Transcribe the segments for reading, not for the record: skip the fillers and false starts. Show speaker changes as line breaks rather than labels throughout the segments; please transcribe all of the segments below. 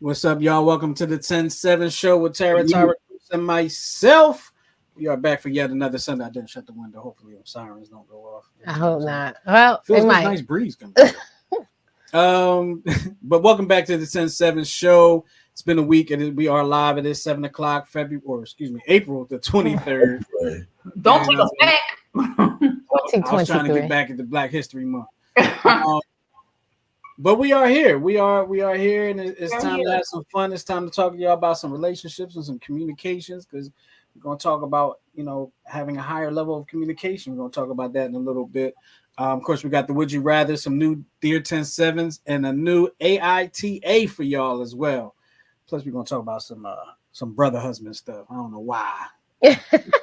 What's up, y'all? Welcome to the 10-7 show with Tara, and myself. We are back for yet another Sunday. I didn't shut the window. Hopefully, the sirens don't go off.
I hope not. Well,
feels like a nice breeze coming. But welcome back to the 10-7 show. It's been a week, and we are live. It is 7 o'clock, April the 23rd.
Don't take us back.
I was trying to get back into Black History Month. But we are here. We are here, and it's time to have some fun. It's time to talk to y'all about some relationships and some communications, because we're going to talk about, having a higher level of communication. We're going to talk about that in a little bit. Of course, we got the Would You Rather, some new Dear 10-7s, and a new AITA for y'all as well. Plus, we're going to talk about some brother husband stuff. I don't know why.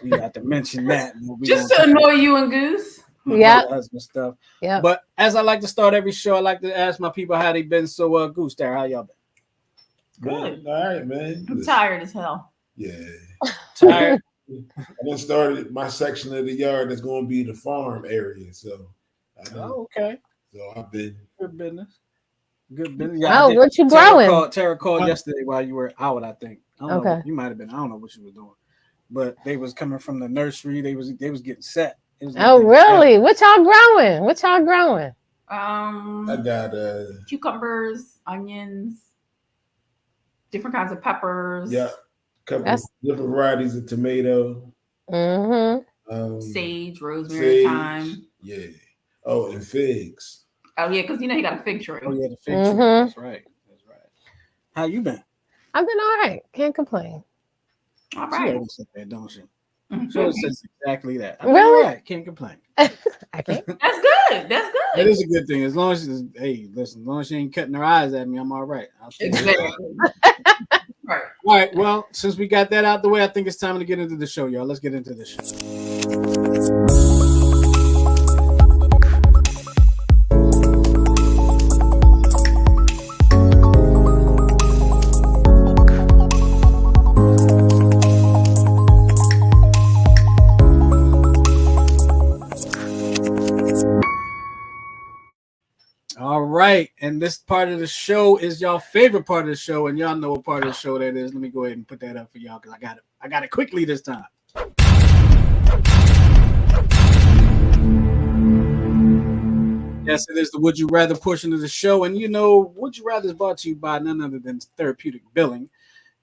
We got to mention that.
Just to annoy you and Goose.
Yeah,
husband stuff.
Yeah.
But as I like to start every show, I like to ask my people how they been. So, Goose, there, how y'all been?
Good.
All right, man.
I'm tired as hell.
Yeah.
Tired.
I just started my section of the yard that's going to be the farm area. So,
okay.
So I've been
good business. Good business.
Yeah, what you growing?
Tara called yesterday while you were out, I think. I don't know. You might have been. I don't know what you were doing. But they was coming from the nursery. They was getting set.
Oh, really? What y'all growing?
I got
cucumbers, onions, different kinds of peppers.
Yeah, couple different varieties of tomato.
Mm-hmm.
Sage, rosemary, thyme.
Yeah. Oh, and figs.
Oh yeah, because he got a fig tree.
Oh yeah, the fig tree. That's right. How you been?
I've been all right. Can't complain.
All right.
She always said that, don't she? She always says exactly that.
Really?
All right. Can't complain.
I can't.
That's good. That's good.
It is a good thing. As long as as long as she ain't cutting her eyes at me, I'm all right.
Exactly. Right.
All right. Well, since we got that out the way, I think it's time to get into the show, y'all. Let's get into the show. All right, and this part of the show is y'all favorite part of the show, and y'all know what part of the show that is. Let me go ahead and put that up for y'all because I got it quickly this time. Yes, it is the Would You Rather portion of the show, and Would You Rather is brought to you by none other than Therapeutic Billing.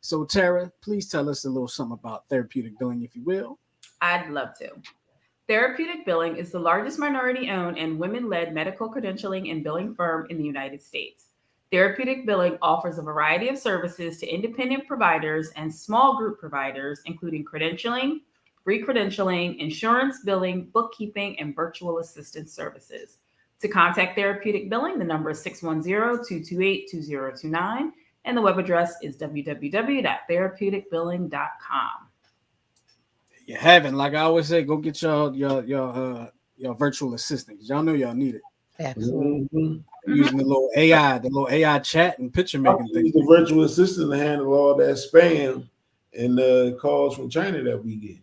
So, Tara, please tell us a little something about Therapeutic Billing, if you will.
I'd love to. Therapeutic Billing is the largest minority-owned and women-led medical credentialing and billing firm in the United States. Therapeutic Billing offers a variety of services to independent providers and small group providers, including credentialing, re-credentialing, insurance billing, bookkeeping, and virtual assistant services. To contact Therapeutic Billing, the number is 610-228-2029, and the web address is www.therapeuticbilling.com.
You haven't, like I always say, go get your virtual assistants. Y'all know y'all need it.
Absolutely.
Mm-hmm.
Using the little AI chat and picture making things.
The virtual assistant to handle all that spam and calls from China that we get.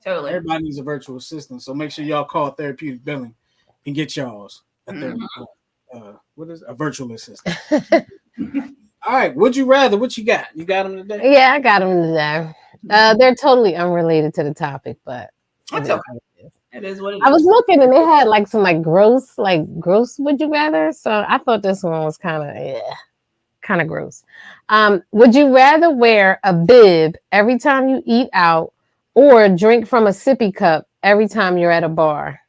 Totally.
Everybody needs a virtual assistant, so make sure y'all call Therapeutic Billing and get y'all's a virtual assistant. All right, would you rather? What you got? You got them today?
Yeah, I got them today. They're totally unrelated to the topic, but
that's okay. It is what it is.
I was looking and they had some gross would you rather? So I thought this one was kind of gross. Would you rather wear a bib every time you eat out or drink from a sippy cup every time you're at a bar?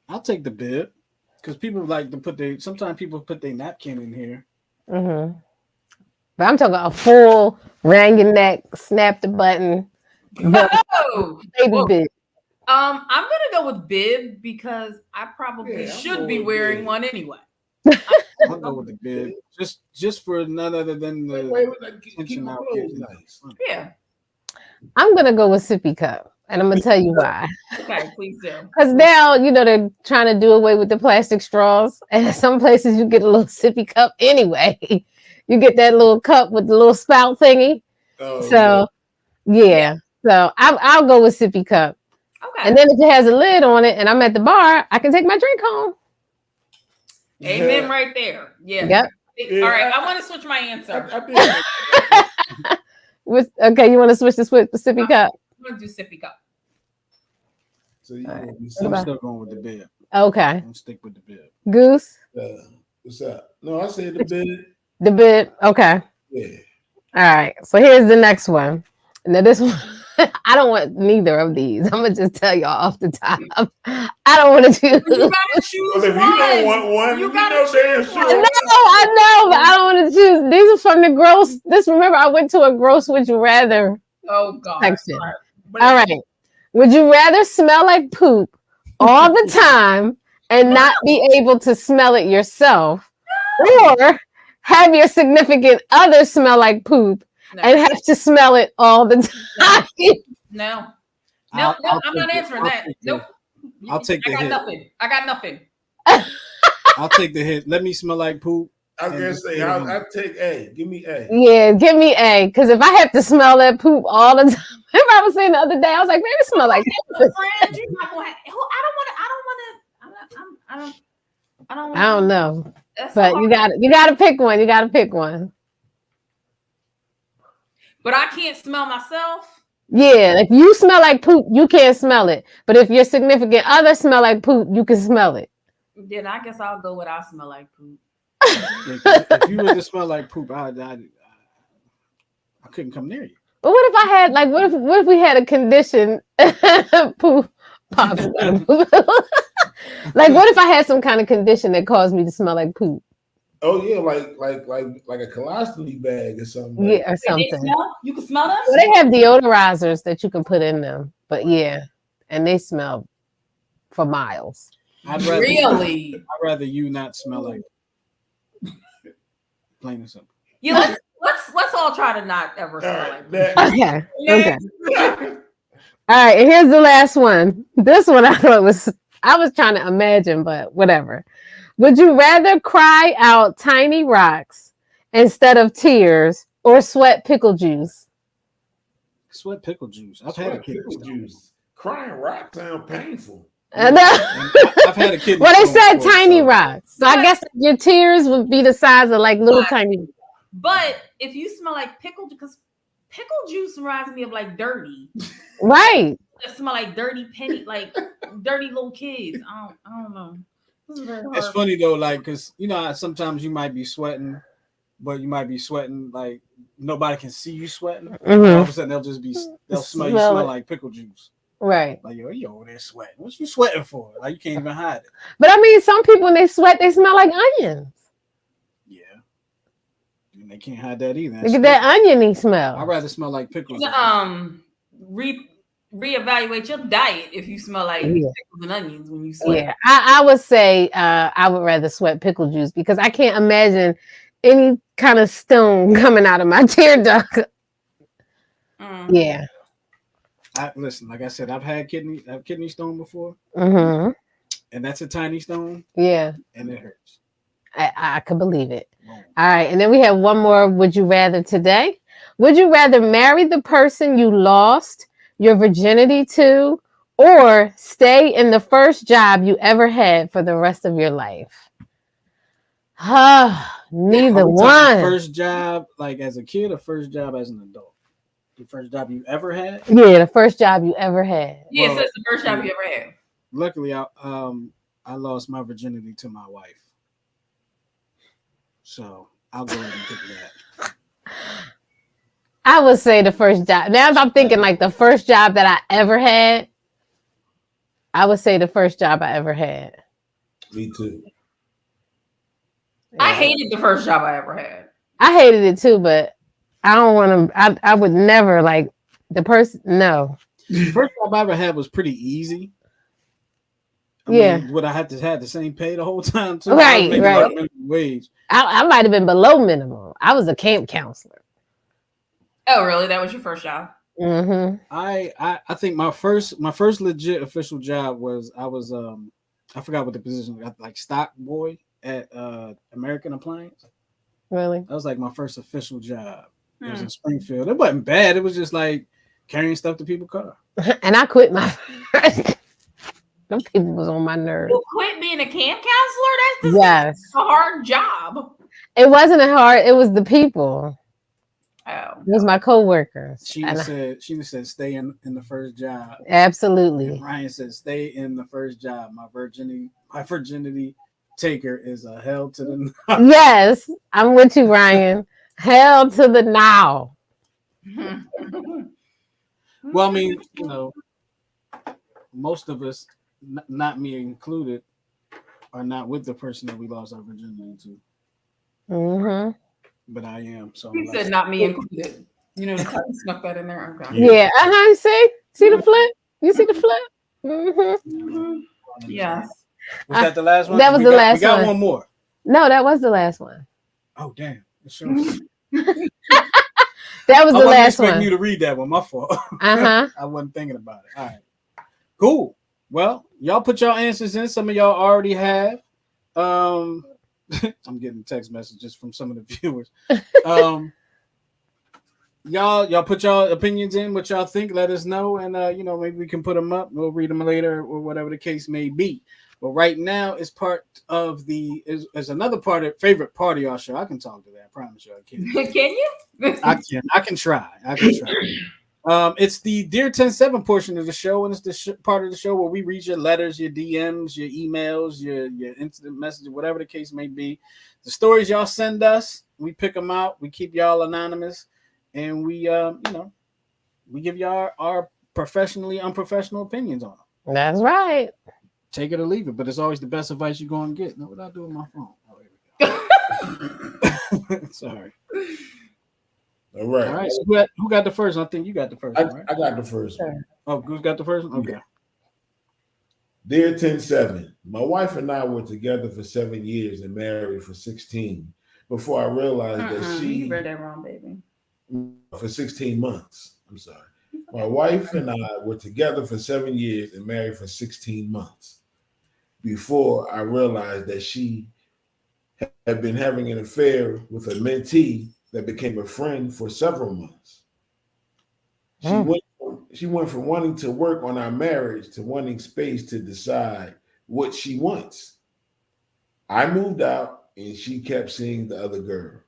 I'll take the bib. Because people like to sometimes people put their napkin in here.
Mm-hmm. But I'm talking a full round your neck, snap the button. Baby bib.
I'm gonna go with bib because I probably should be wearing one anyway.
I'll go with the bib. Just for none other than the tension out here.
Yeah.
I'm gonna go with sippy cup. And I'm gonna tell you why.
Okay, please do.
Because now, they're trying to do away with the plastic straws. And in some places you get a little sippy cup anyway. You get that little cup with the little spout thingy. So Yeah. So I'll go with sippy cup.
Okay.
And then if it has a lid on it and I'm at the bar, I can take my drink home.
Amen right there. Yeah.
Yep.
All right. I want to switch my answer.
Okay, you want to switch the sippy cup?
I'm going to do sippy cup.
So you
Right.
I'm
I'm still going with the bib.
Okay.
I'm gonna stick with the bib.
Goose?
what's up? No, I said the bid.
The bib. Okay.
Yeah.
All right. So here's the next one. Now this one, I don't want neither of these. I'm gonna just tell y'all off the top. I don't want to choose.
You gotta choose
Well, if
one.
you don't want one,
You
you
gotta
know damn
choose
sure.
one.
No, I know, but I don't want to choose. These are from the gross. Remember, I went to a gross would you rather
Oh God.
section.
But
All right. Would you rather smell like poop all the time and not be able to smell it yourself, or have your significant other smell like poop
No.
and have to smell it all the time?
No.
I'll
I'm not
take it.
answering
I'll
that.
take
Nope.
I'll take the
I got
hit.
nothing. I got nothing.
I'll take the hit. Let me smell like poop.
I was gonna say I take A. Give me A.
Yeah, give me A. Because if I have to smell that poop all the time, remember I was saying the other day, I was like, maybe it smell like poop.
Friend, you're not gonna have, I don't
I don't know.
That's
But
so
you
hard.
gotta pick one. You gotta pick one.
But I can't smell myself.
Yeah, if you smell like poop, you can't smell it. But if your significant other smell like poop, you can smell it.
Then I guess I'll go with I smell like poop.
If you were to smell like poop, I couldn't come near you.
But what if I had like what if we had a condition poop pops? Like what if I had some kind of condition that caused me to smell like poop?
Oh yeah, like a colostomy bag or something.
Yeah, or
They
something.
smell? You can smell them?
Well, they have deodorizers that you can put in them, but yeah, and they smell for miles.
I'd rather
Really?
I'd rather you not smell like plain and simple.
Yeah, let's all try to not ever smell like poop.
Okay, okay.
Okay.
All right, and here's the last one. This one I was trying to imagine, but whatever. Would you rather cry out tiny rocks instead of tears or sweat pickle juice?
Sweat pickle juice. I've had a kidney
Pickle
stone.
juice. Crying rock sound painful.
And I've had a kidney
Well, they
stone
said
before,
tiny
so-
rocks. So I guess your tears would be the size of like little tiny.
But if you smell like pickle, because pickle juice reminds me of like dirty.
Right.
It smell like dirty penny, like dirty little kids. I don't know. This is very
It's
hard.
funny though, like, because you know how sometimes you might be sweating, but you might be sweating like nobody can see you sweating. All of a sudden they'll smell you smell
it.
like pickle juice.
Right.
Like you over there sweating. What you sweating for? Like you can't even hide it.
But I mean, some people when they sweat, they smell like onions.
Yeah. And they can't hide that either.
Look at that oniony
I'd
smell.
rather smell like pickles.
Reevaluate your diet if you smell like
Yeah.
pickles and onions when you sweat.
Yeah, I would say I would rather sweat pickle juice because I can't imagine any kind of stone coming out of my tear duct. Yeah.
Listen, like I said, I've had kidney stone before,
Mm-hmm.
and that's a tiny stone,
Yeah.
and it hurts.
I could believe it.
Boom.
All right. And then we have one more would you rather today. Would you rather marry the person you lost your virginity to or stay in the first job you ever had for the rest of your life? Neither
Are we talking
one.
First job, like as a kid, or first job as an adult? The first job you ever had?
Yeah, the first job you ever had.
Yeah,
Well,
so it's the first job you ever had.
Luckily, I lost my virginity to my wife, so I'll go ahead and pick that.
I would say the first job. Now, if I'm thinking like the first job that I ever had, I would say the first job I ever had.
Me too.
I hated the first job I ever had.
I hated it too, but I don't want to. I would never like the person. No.
First job I ever had was pretty easy.
Yeah.
Would I have to have the same pay the whole time too?
Right,
I was making
right.
like minimum wage.
I might have been below minimum. I was a camp counselor.
Oh, really? That was your first job?
Mm-hmm.
I think my first legit official job was I forgot what the position was, like stock boy at American Appliance.
Really?
That was like my first official job. It was in Springfield. It wasn't bad. It was just like carrying stuff to people's car.
And I quit my. Them people was on my nerves.
You quit being a camp counselor? That's
Yes,
a hard job.
it wasn't a hard. It was the people.
Oh,
It was my coworkers.
She
And
said stay in the first job.
absolutely.
And Ryan said stay in the first job. My virginity taker is a hell to the
Yes, I'm with you, Ryan. Hell to the now.
Well, I mean, you know, most of us, not me included, are not with the person that we lost our virginity to.
Mm-hmm.
But I am. So
He said not me included. You know, snuck that in there. Okay.
Yeah. See the flip? You see the flip? Mm-hmm.
Yes.
Was that the last one?
That was the last
We got
one.
one more.
No, that was the last one.
Oh damn! Sure.
That was
I
the
wasn't
last
expecting
one.
you to read that one. My fault.
Uh-huh.
I wasn't thinking about it. All right. Cool. Well, y'all put y'all answers in. Some of y'all already have. I'm getting text messages from some of the viewers. Y'all put y'all opinions in, what y'all think. Let us know, and you know, maybe we can put them up. We'll read them later, or whatever the case may be. But right now, it's part of is another part of favorite part of y'all show. I can talk to that. I promise you, I can.
Can you?
I can try. It's the Dear 10-7 portion of the show, and it's the part of the show where we read your letters, your DMs, your emails, your instant messages, whatever the case may be. The stories y'all send us, we pick them out. We keep y'all anonymous, and we, you know, we give y'all our professionally unprofessional opinions on them.
That's right.
Take it or leave it, but it's always the best advice you're going to get. No, what I do with my phone? Oh, here we go. Sorry.
All right.
All right. So who got the first? I think you got the first one, right?
I got the first one.
Oh, Goose got the first one? Okay.
Dear 10-7, my wife and I were together for 7 years and married for 16 before I realized that
You read that wrong, baby.
for 16 months. I'm sorry. My wife and I were together for 7 years and married for 16 months before I realized that she had been having an affair with a mentee that became a friend for several months. She went from wanting to work on our marriage to wanting space to decide what she wants. I moved out and she kept seeing the other girl.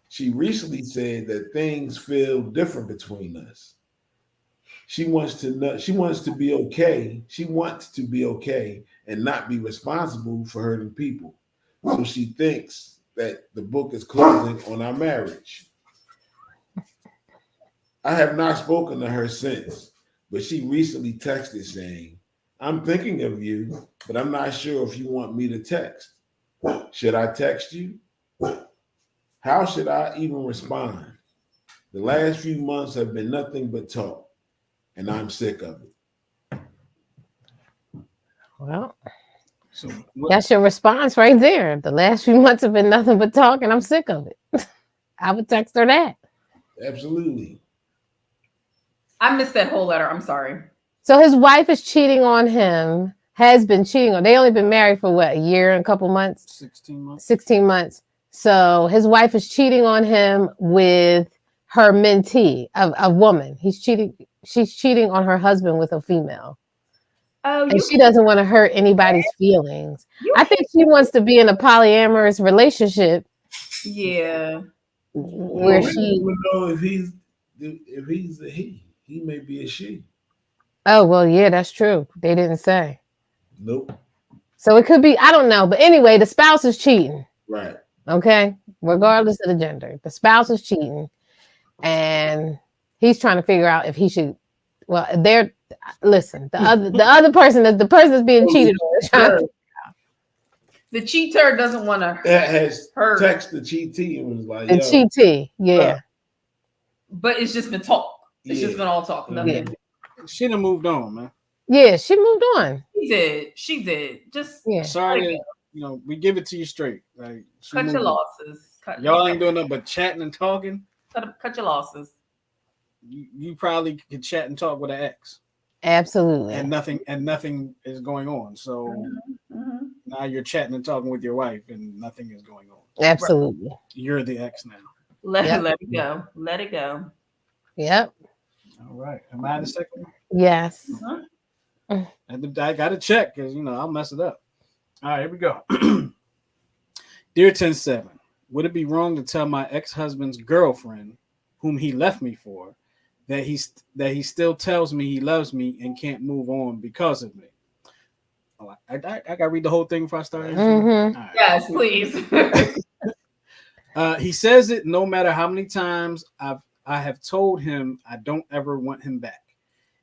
She recently said that things feel different between us. She wants to be okay. She wants to be okay and not be responsible for hurting people. So she thinks that the book is closing on our marriage. I have not spoken to her since, but she recently texted saying, I'm thinking of you, but I'm not sure if you want me to text. Should I text you? How should I even respond? The last few months have been nothing but talk, and I'm sick of it.
Well,
So
that's your response right there. The last few months have been nothing but talk, and I'm sick of it. I would text her that.
Absolutely.
I missed that whole letter. I'm sorry.
So his wife is cheating on him, has been cheating on. They only been married for what, a year and a couple months?
16 months.
16 months. So his wife is cheating on him with her mentee, a woman. She's cheating on her husband with a female.
Oh,
And she doesn't want to hurt anybody's feelings. I think she wants to be in a polyamorous relationship.
Yeah.
Where
We
she.
don't know if he's a he. He may be a she.
Oh, well, yeah, that's true. They didn't say.
Nope.
So it could be, I don't know. But anyway, the spouse is cheating.
Right.
Okay. Regardless of the gender, the spouse is cheating. And he's trying to figure out if he should. Well, the other person that's being cheated on is trying to.
The cheater doesn't want to
That has
hurt.
text the cheatee and was like,
And cheatee, yeah.
But it's just been talk. It's just been all talk. Nothing.
She done moved on, man.
Yeah, she moved on.
She did. Just
Yeah.
Sorry, we give it to you straight. Like
cut your losses.
Y'all ain't doing nothing but chatting and talking.
Cut your losses.
You probably could chat and talk with an ex.
Absolutely.
And nothing is going on. So now you're chatting and talking with your wife and nothing is going on.
Absolutely.
You're the ex now.
Let it go. Let it go.
Yep.
All right. Am I the second one?
Yes.
I got to check because, I'll mess it up. All right, here we go. Dear 10-7, would it be wrong to tell my ex-husband's girlfriend, whom he left me for, that he still tells me he loves me and can't move on because of me? Oh, I got to read the whole thing before I start.
Mm-hmm.
Right.
Yes, please.
He says it no matter how many times I have told him I don't ever want him back.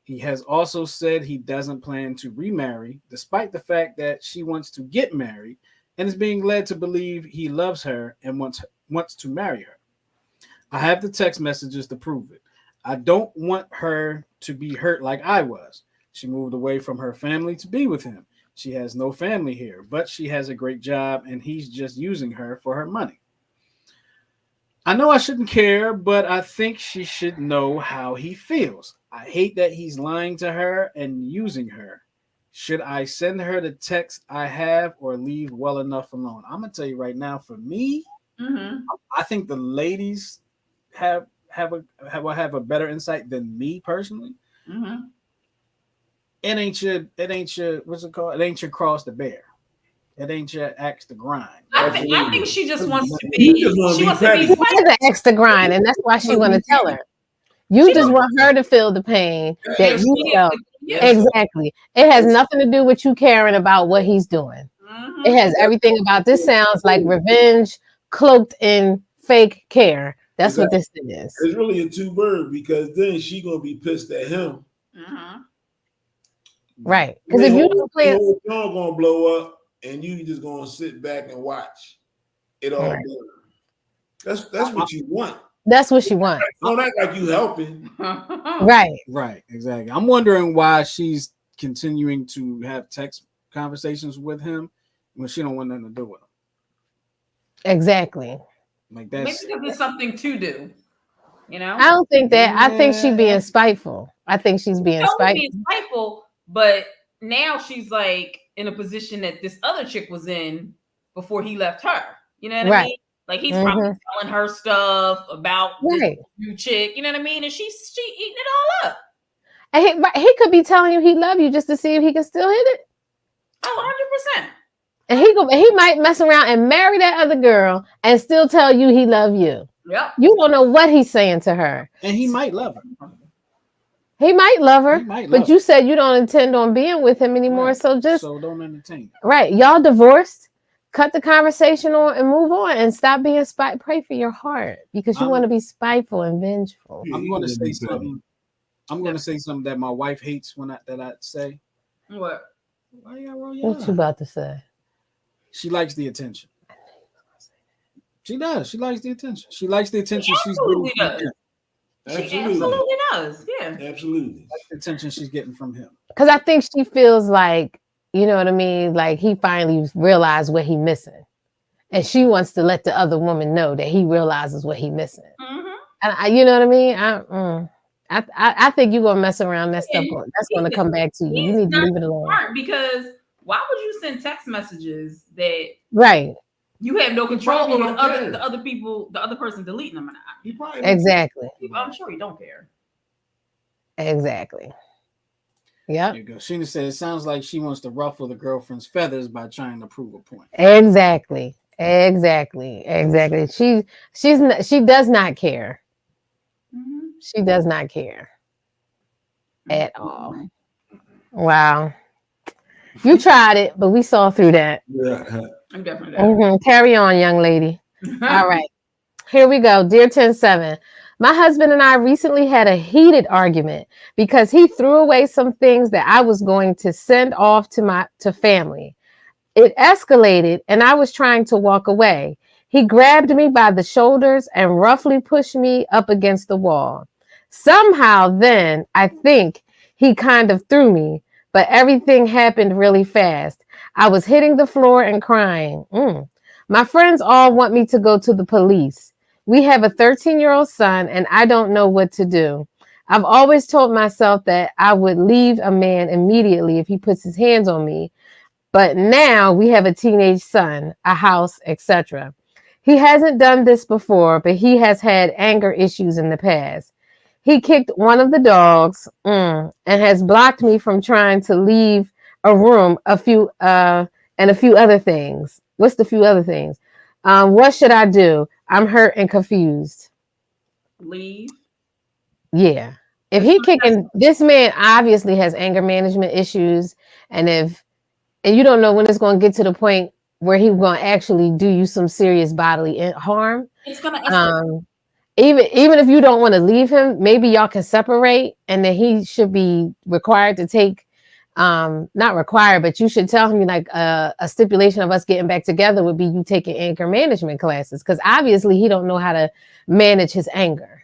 He has also said he doesn't plan to remarry, despite the fact that she wants to get married and is being led to believe he loves her and wants to marry her. I have the text messages to prove it. I don't want her to be hurt like I was. She moved away from her family to be with him. She has no family here, but she has a great job and he's just using her for her money. I know I shouldn't care, but I think she should know how he feels. I hate that he's lying to her and using her. Should I send her the text I have or leave well enough alone? I'm gonna tell you right now, for me, I think the ladies have a better insight than me personally. It ain't your what's it called? It ain't your cross to bear. It ain't your axe to grind.
I think she just wants to be. She wants to be.
She has an axe to grind, and that's why she want to tell her. You just want her to feel the pain that you felt. Exactly. It has nothing to do with you caring about what he's doing. It has everything about this. Sounds like revenge cloaked in fake care. That's what this thing is.
It's really a two-bird because then she gonna be pissed at him.
Right. Because if you don't play,
the whole song gonna blow up, and you just gonna sit back and watch it all. Right. That's what you want.
That's what she wants.
Don't act like you helping.
Right,
exactly. I'm wondering why she's continuing to have text conversations with him when she don't want nothing to do with him.
Exactly.
Like that's
maybe there's something to do. I
don't think that. I think she's being spiteful. I think she's being
spiteful. But now she's like in a position that this other chick was in before he left her. You know what I mean? Like he's probably telling her stuff about this new chick. You know what I mean? And she's eating it all up.
And he could be telling you he love you just to see if he can still hit it.
Oh, 100%.
And he might mess around and marry that other girl and still tell you he love you.
Yep.
You don't know what he's saying to her.
And he might love her.
He might love her, but you said you don't intend on being with him anymore. Right. So
don't entertain her.
Right. Y'all divorced. Cut the conversation on and move on and stop being spiteful. Pray for your heart because you want to be spiteful and vengeful.
I'm going to say something. I'm going to say something that my wife hates that I say.
What?
What you about to say?
She likes the attention. She does. She likes the attention. She likes the attention she's
getting
from him.
She absolutely does. Yeah.
Absolutely.
Like the attention she's getting from him.
Because I think she feels like, you know what I mean? Like he finally realized what he's missing. And she wants to let the other woman know that he realizes what he's missing. And you know what I mean? I think you're going to mess around that stuff. That's going to come back to you. You need to leave it alone.
Because why would you send text messages that you have no control over the other people, the other person deleting them or not?
Exactly.
I'm sure you don't care.
Exactly. Yeah.
There you go. Sheena said it sounds like she wants to ruffle the girlfriend's feathers by trying to prove a point.
Exactly. She does not care. She does not care at all. Wow. You tried it, but we saw through that.
Yeah.
I'm definitely there.
Carry on, young lady. All right. Here we go. Dear 10-7. My husband and I recently had a heated argument because he threw away some things that I was going to send off to family. It escalated and I was trying to walk away. He grabbed me by the shoulders and roughly pushed me up against the wall. Somehow then I think he kind of threw me, but everything happened really fast. I was hitting the floor and crying. My friends all want me to go to the police. We have a 13-year-old son and I don't know what to do. I've always told myself that I would leave a man immediately if he puts his hands on me. But now we have a teenage son, a house, etc. He hasn't done this before, but he has had anger issues in the past. He kicked one of the dogs and has blocked me from trying to leave a room. And a few other things. What's the few other things? What should I do? I'm hurt and confused.
Leave.
Yeah. If he kicking, this man obviously has anger management issues, and you don't know when it's going to get to the point where he's going to actually do you some serious bodily harm.
It's gonna escalate.
Even if you don't want to leave him, maybe y'all can separate, and then he should be required to take, not required, but you should tell him like a stipulation of us getting back together would be you taking anger management classes, because obviously he don't know how to manage his anger.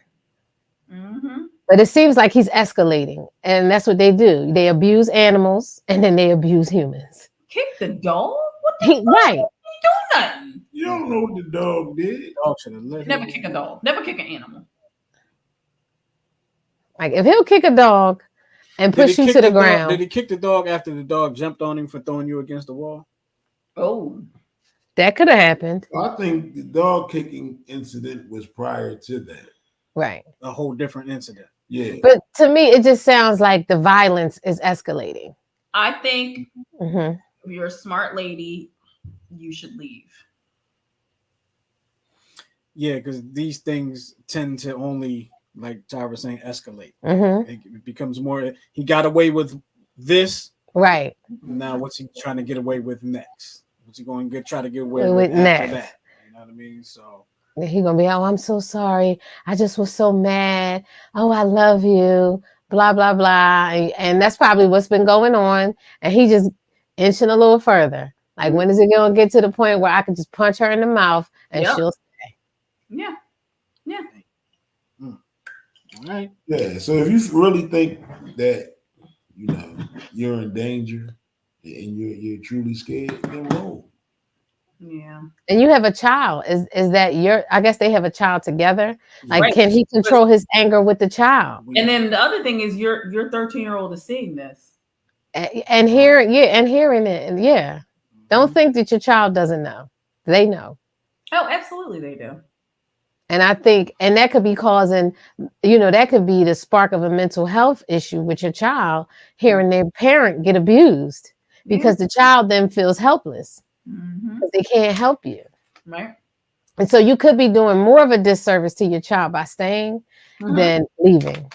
Mm-hmm.
But it seems like he's escalating, and that's what they do. They abuse animals, and then they abuse humans.
Kick the dog? What the fuck?
Right.
He do nothing.
You don't know what the dog did.
Dog should have let
Never
him.
kick a dog. Never kick an animal.
Like if he'll kick a dog and
Did he
push you
kick
to the
the dog-
ground,
Did he kick the dog after the dog jumped on him for throwing you against the wall?
Oh.
that could have happened.
I think the dog kicking incident was prior to that.
Right.
A whole different incident.
Yeah.
But to me, it just sounds like the violence is escalating.
I think
Mm-hmm.
if you're a smart lady, you should leave.
Yeah, because these things tend to only, like Tyra was saying, escalate.
Mm-hmm.
It becomes more. He got away with this.
Right.
Now, what's he trying to get away with next? What's he going to try to get away
With
with after
next.
that? You know what I mean? So
He gonna be, oh, I'm so sorry. I just was so mad. Oh, I love you. Blah blah blah. And that's probably what's been going on. And he just inching a little further. Like, when is it gonna get to the point where I can just punch her in the mouth and
Yep.
she'll
Yeah.
all right.
Yeah. So if you really think that you're in danger and you're truly scared, then roll.
Yeah.
And you have a child. Is that I guess they have a child together. Like,
Right.
can he control his anger with the child?
And then the other thing is your 13-year-old is seeing this.
And hearing it. And yeah. Don't think that your child doesn't know. They know.
Oh, absolutely they do.
And I think, and that could be causing, that could be the spark of a mental health issue with your child, hearing their parent get abused, because the child then feels helpless
Mm-hmm.
because they can't help you.
Right.
And so you could be doing more of a disservice to your child by staying
Mhm.
than leaving.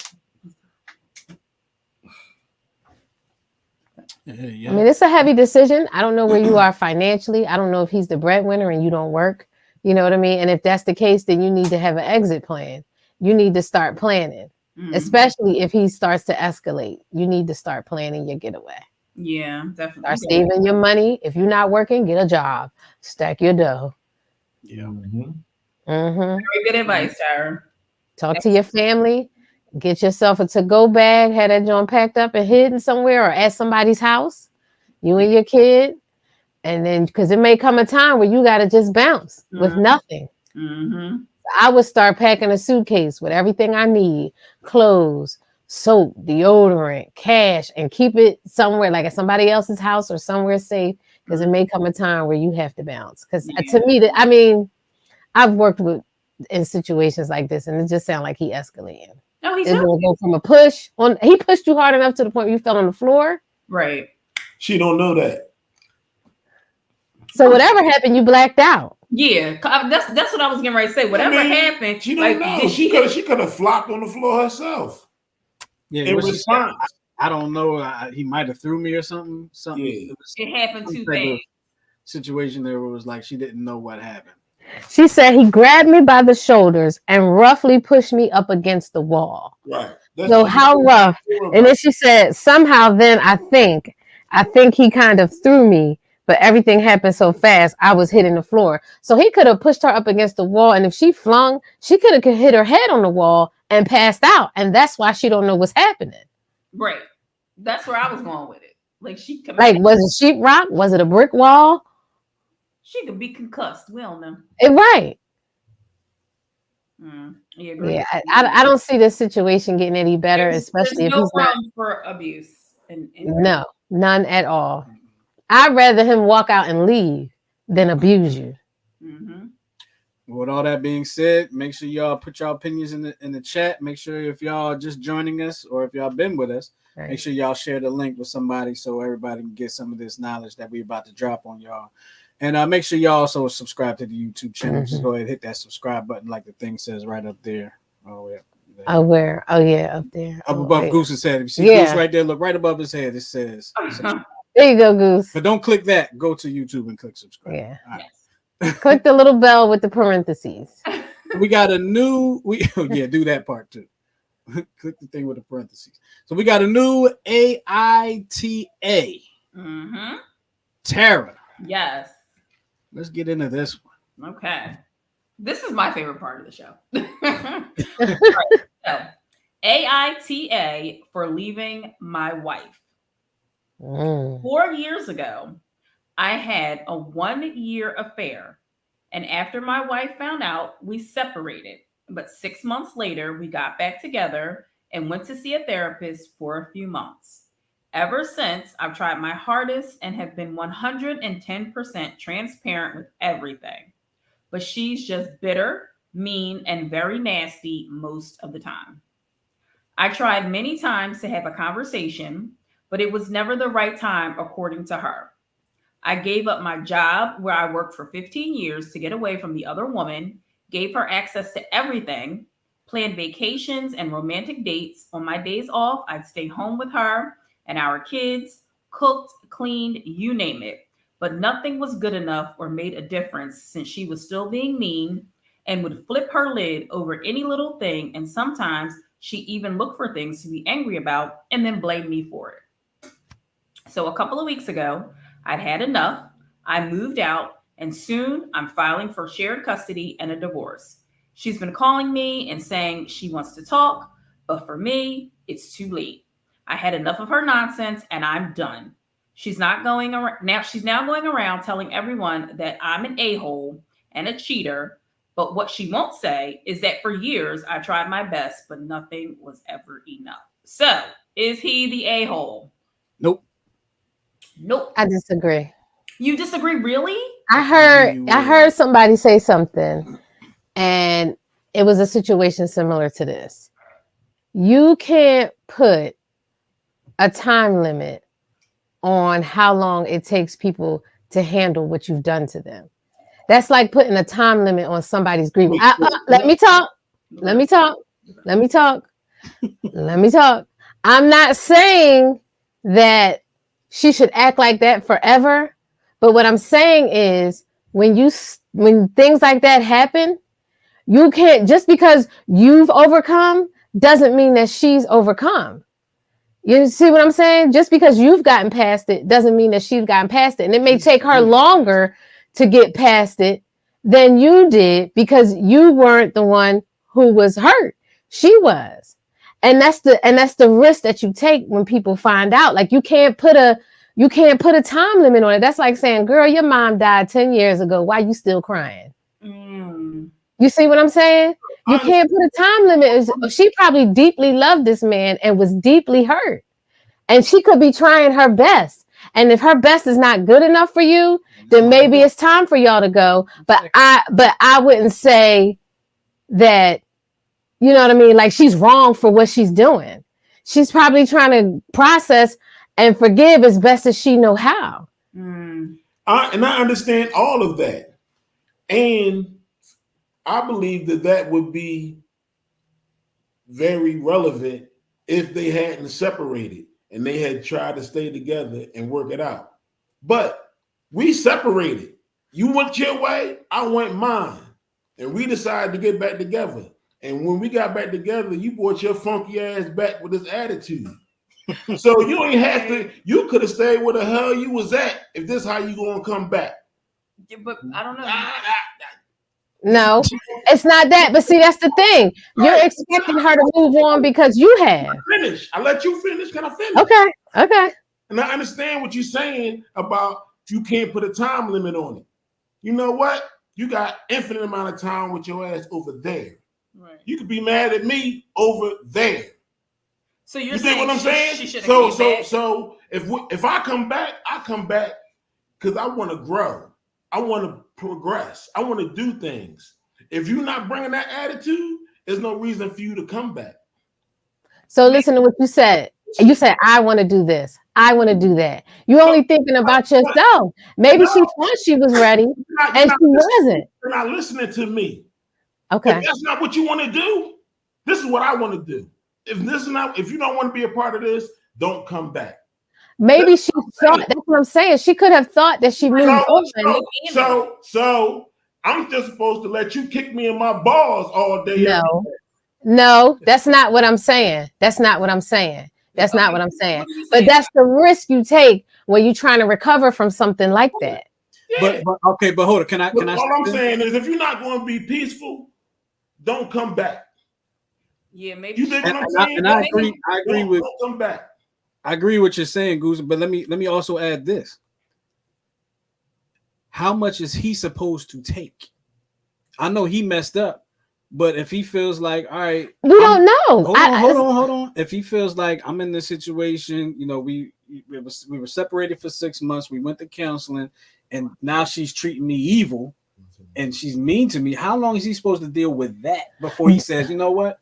Yeah.
I mean, it's a heavy decision. I don't know where you are financially. I don't know if he's the breadwinner and you don't work. You know what I mean? And if that's the case, then you need to have an exit plan. You need to start planning,
Mhm.
especially if he starts to escalate. You need to start planning your getaway.
Yeah, definitely.
Start saving your money. If you're not working, get a job. Stack your dough.
Yeah.
Mm-hmm.
Very good advice, Tyra.
Talk to your family. Get yourself a to-go bag. Have that joint packed up and hidden somewhere or at somebody's house. You and your kid. And then, because it may come a time where you got to just bounce with
Mhm.
nothing.
Mm-hmm.
I would start packing a suitcase with everything I need, clothes, soap, deodorant, cash, and keep it somewhere like at somebody else's house or somewhere safe, because it may come a time where you have to bounce. Because to me, I've worked in situations like this, and it just sounds like he escalating.
Oh, he's
It's going to go from a push on. He pushed you hard enough to the point where you fell on the floor.
right.
She don't know that.
So whatever happened, you blacked out.
Yeah, that's what I was getting ready to say. Whatever happened,
She don't know.
Did
She could have flopped on the floor herself.
Yeah.
In
It was
response.
I don't know. He might have threw me or something. Something.
Yeah.
It was
it happened
some
too
type of
fast.
situation there where it was like she didn't know what happened.
She said he grabbed me by the shoulders and roughly pushed me up against the wall.
Right.
So how rough? And then she said, somehow then I think he kind of threw me, but everything happened so fast, I was hitting the floor. So he could have pushed her up against the wall, and if she flung, she could have hit her head on the wall and passed out. And that's why she don't know what's happening.
Right. That's where I was going with it. Like she could
Was it sheetrock? Was it a brick wall?
she could be concussed. We don't know.
Right.
Yeah,
I don't see this situation getting any better, especially if
no
he's not.
room for abuse.
No, none at all. I'd rather him walk out and leave than abuse you.
Mm-hmm.
With all that being said, make sure y'all put your opinions in the chat. Make sure if y'all just joining us or if y'all been with us,
Right.
make sure y'all share the link with somebody so everybody can get some of this knowledge that we about to drop on y'all. And make sure y'all also subscribe to the YouTube channel. Just go ahead and hit that subscribe button like the thing says right up there. Oh yeah.
Oh, where? Oh, yeah, up there.
Up
Oh,
above
yeah.
Goose's head. If you see Goose right there, look right above his head. It says subscribe.
There you go, Goose.
But don't click that. Go to YouTube and click subscribe.
Yeah.
All right.
Yes.
Click the little bell with the parentheses.
We got a new do that part too. Click the thing with the parentheses. So we got a new AITA.
Mm-hmm.
Tara.
Yes.
Let's get into this one.
Okay. This is my favorite part of the show. Right, so, AITA for leaving my wife. 4 years ago, I had a 1-year affair. And after my wife found out, we separated. But 6 months later, we got back together and went to see a therapist for a few months. Ever since, I've tried my hardest and have been 110% transparent with everything. But she's just bitter, mean, and very nasty most of the time. I tried many times to have a conversation, but it was never the right time, according to her. I gave up my job where I worked for 15 years to get away from the other woman, gave her access to everything, planned vacations and romantic dates. On my days off, I'd stay home with her and our kids, cooked, cleaned, you name it. But nothing was good enough or made a difference since she was still being mean and would flip her lid over any little thing. And sometimes she even looked for things to be angry about and then blame me for it. So a couple of weeks ago, I'd had enough. I moved out, and soon I'm filing for shared custody and a divorce. She's been calling me and saying she wants to talk, but for me, it's too late. I had enough of her nonsense, and I'm done. She's now going around telling everyone that I'm an a-hole and a cheater, but what she won't say is that for years I tried my best, but nothing was ever enough. So, is he the a-hole?
Nope.
I disagree.
You disagree, really?
I heard somebody say something, and it was a situation similar to this. You can't put a time limit on how long it takes people to handle what you've done to them. That's like putting a time limit on somebody's grievance. Let me talk. I'm not saying that she should act like that forever, but what I'm saying is when things like that happen, you can't, just because you've overcome doesn't mean that she's overcome. You see what I'm saying? Just because you've gotten past it doesn't mean that she's gotten past it. And it may take her longer to get past it than you did because you weren't the one who was hurt. She was. And that's the risk that you take when people find out. Like you can't put a time limit on it. That's like saying, girl, your mom died 10 years ago. Why you still crying? You see what I'm saying? You can't put a time limit. She probably deeply loved this man and was deeply hurt. And she could be trying her best. And if her best is not good enough for you, then maybe it's time for y'all to go. But I wouldn't say that, you know what I mean? Like she's wrong for what she's doing. She's probably trying to process and forgive as best as she know how.
And I understand all of that. And I believe that would be very relevant if they hadn't separated and they had tried to stay together and work it out. But we separated. You went your way, I went mine. And we decided to get back together. And when we got back together, you brought your funky ass back with this attitude. So you ain't have to, you could have stayed where the hell you was at if this is how you gonna come back.
Yeah, but I don't know.
No, it's not that. But see, that's the thing. You're expecting her to move on because you have.
Finish. I let you finish. Can I finish?
Okay.
And I understand what you're saying about you can't put a time limit on it. You know what? You got infinite amount of time with your ass over there.
Right.
You could be mad at me over there.
So you're
you
saying
see what I'm saying? So if I come back because I want to grow. I want to progress. I want to do things. If you're not bringing that attitude, there's no reason for you to come back.
So listen to what you said. You said, I want to do this. I want to do that. You're only thinking about yourself. Maybe she thought she was ready and she wasn't.
You're not listening to me.
Okay.
If that's not what you want to do, this is what I want to do. If you don't want to be a part of this, don't come back.
Maybe she thought, that's what I'm saying. She could have thought that she moved on.
So I'm just supposed to let you kick me in my balls all day.
No, that's not what I'm saying. That's not what I'm saying. But that's the risk you take when you're trying to recover from something like that.
Yeah. But hold on. Can I?
All I'm saying is, if you're not going to be peaceful, don't come back.
Yeah, maybe.
You think what I'm saying?
And I agree with.
Don't come back.
I agree with what you're saying, Goose. But let me also add this. How much is he supposed to take? I know he messed up. But if he feels like, all right,
we don't know.
Hold on. If he feels like I'm in this situation, we were separated for 6 months. We went to counseling, and now she's treating me evil, and she's mean to me. How long is he supposed to deal with that before he says, you know what,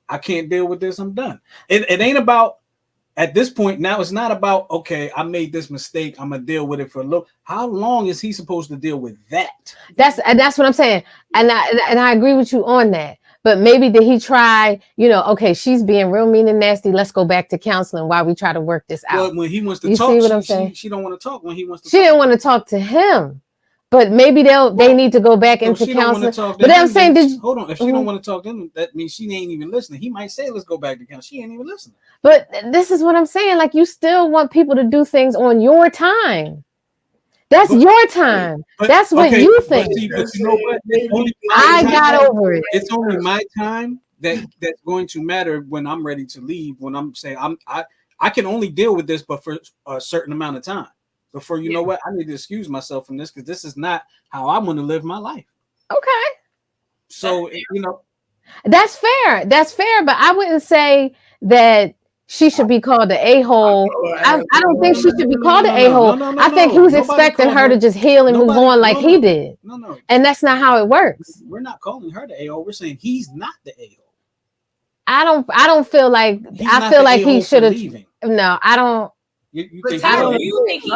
I can't deal with this. I'm done. It ain't about. At this point now, it's not about, okay, I made this mistake, I'm gonna deal with it for a little. How long is he supposed to deal with that?
That's what I'm saying, and I agree with you on that. But maybe did he try? Okay, she's being real mean and nasty. Let's go back to counseling while we try to work this out.
Well, when he wants to
you
talk,
see what I'm saying?
She don't want to talk when he wants to.
She didn't want to talk to him. But maybe they need to go back into counseling. But I'm saying,
hold on. If she don't want to talk to him, that means she ain't even listening. He might say, "Let's go back to counseling." She ain't even listening.
But this is what I'm saying. Like, you still want people to do things on your time. That's your time. That's what you think.
But you know what?
I got over it.
It's only my time that's going to matter when I'm ready to leave. When I'm saying I can only deal with this, but for a certain amount of time. Before you know what, I need to excuse myself from this because this is not how I want to live my life.
Okay.
So
that's fair. That's fair, but I wouldn't say that she should be called the a-hole. I don't think she should be called the a-hole. I think he's expecting her to just heal and move on like he did.
No.
And that's not how it works.
We're not calling her the a-hole. We're saying he's not the a-hole.
I don't feel like he should have. No, I don't.
You think he